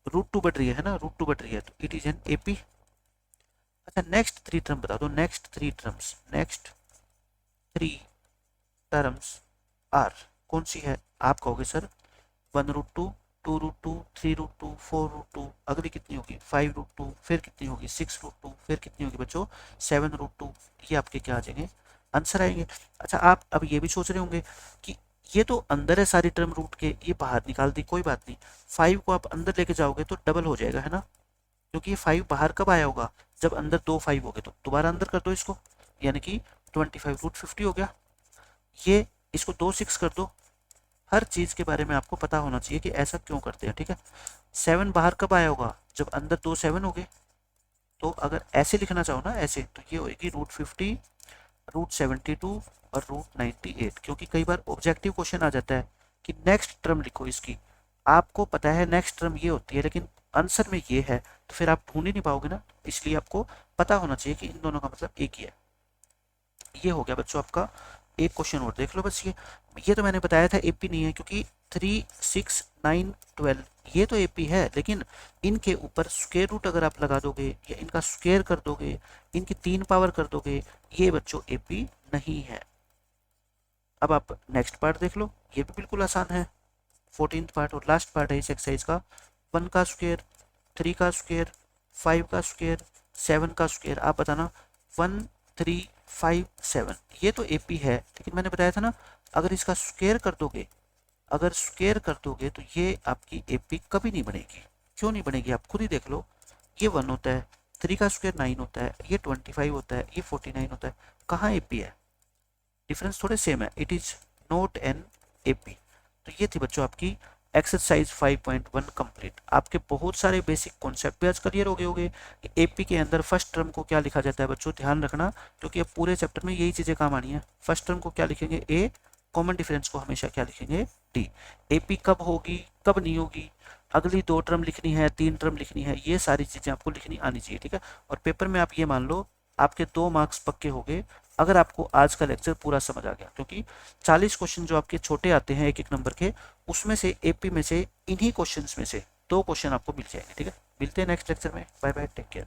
रूट 2 बढ़ रही है ना, रूट 2 बढ़ रही है, तो इट इज एन एपी। अच्छा नेक्स्ट 3 टर्म बता दो, next 3 terms, next 3 terms are कौन सी है। आप कहोगे sir 1 root 2, 2 root 2, 3 root 2, 4 root 2, अगली कितनी होगी 5 रूट 2, फिर कितनी होगी 6 रूट 2, फिर कितनी होगी बच्चों 7 रूट 2। ये आपके क्या आ जाएंगे, आंसर आएंगे। अच्छा आप अब ये भी सोच रहे होंगे कि ये तो अंदर है सारी टर्म रूट के, ये बाहर निकाल दी, कोई बात नहीं। 5 को आप अंदर लेके जाओगे तो डबल हो जाएगा, है ना। क्योंकि ये 5 बाहर कब आया होगा, जब अंदर 2 5 हो गए, तो दोबारा अंदर कर दो इसको, यानी कि 25 रूट 50 हो गया। ये इसको 2 6 कर दो। हर चीज के बारे में आपको पता होना चाहिए कि ऐसा क्यों करते हैं, ठीक है। 7 बाहर कब आया होगा, जब अंदर 2 7 हो गए। तो अगर ऐसे लिखना चाहो ना ऐसे, तो ये होगी रूट 50, रूट 72 और रूट 98। क्योंकि कई बार ऑब्जेक्टिव क्वेश्चन आ जाता है कि नेक्स्ट टर्म लिखो इसकी, आपको पता है नेक्स्ट टर्म ये होती है लेकिन आंसर में ये है, तो फिर आप ढूंढ ही नहीं पाओगे ना। इसलिए आपको पता होना चाहिए कि इन दोनों का मतलब एक ही है। ये हो गया बच्चों आपका। एक क्वेश्चन और देख लो बस। ये तो मैंने बताया था एपी नहीं है, क्योंकि 3 6 9 12 ये तो एपी है, लेकिन इनके ऊपर स्क्वायर रूट अगर आप लगा दोगे या इनका स्क्वायर कर दोगे, इनकी 3 पावर कर दोगे, ये बच्चों एपी नहीं है। अब आप नेक्स्ट पार्ट देख लो, ये भी बिल्कुल आसान है। 14th पार्ट और लास्ट पार्ट है इस एक्सरसाइज का। 1 का स्क्वायर, 3 का स्क्वायर, 5 का स्क्वायर, 7 का स्क्वायर। आप बताना 1 3 5 7 ये तो एपी है, लेकिन मैंने बताया था ना अगर इसका स्क्वायर कर दोगे, अगर स्क्वायर कर दोगे तो ये आपकी एपी कभी नहीं बनेगी। क्यों नहीं बनेगी आप खुद ही देख लो। ये 1 होता है, 3 का स्क्वायर 9 होता है, ये 25 होता है, ये 49 होता है। कहाँ एपी है, डिफरेंस थोड़े सेम है। It is not an AP. तो ये थी बच्चों आपकी एक्सरसाइज 5.1 कंप्लीट। आपके बहुत सारे बेसिक कॉन्सेप्ट भी आज क्लियर हो गए होंगे कि एपी के अंदर फर्स्ट टर्म को क्या लिखा जाता है। बच्चों ध्यान रखना, क्योंकि अब पूरे चैप्टर में यही चीजें काम आनी है। फर्स्ट टर्म को क्या लिखेंगे ए, कॉमन डिफरेंस को हमेशा क्या लिखेंगे डी। एपी कब होगी कब नहीं होगी, अगली 2 टर्म लिखनी है 3 टर्म लिखनी है, ये सारी चीजें आपको लिखनी आनी चाहिए, ठीक है। और पेपर में आप ये मान लो आपके 2 मार्क्स पक्के हो गए अगर आपको आज का लेक्चर पूरा समझ आ गया। क्योंकि 40 क्वेश्चन जो आपके छोटे आते हैं एक एक नंबर के, उसमें से एपी में से इन्हीं क्वेश्चंस में से 2 क्वेश्चन आपको मिल जाएंगे, ठीक है। मिलते हैं नेक्स्ट लेक्चर में, बाय बाय, टेक केयर।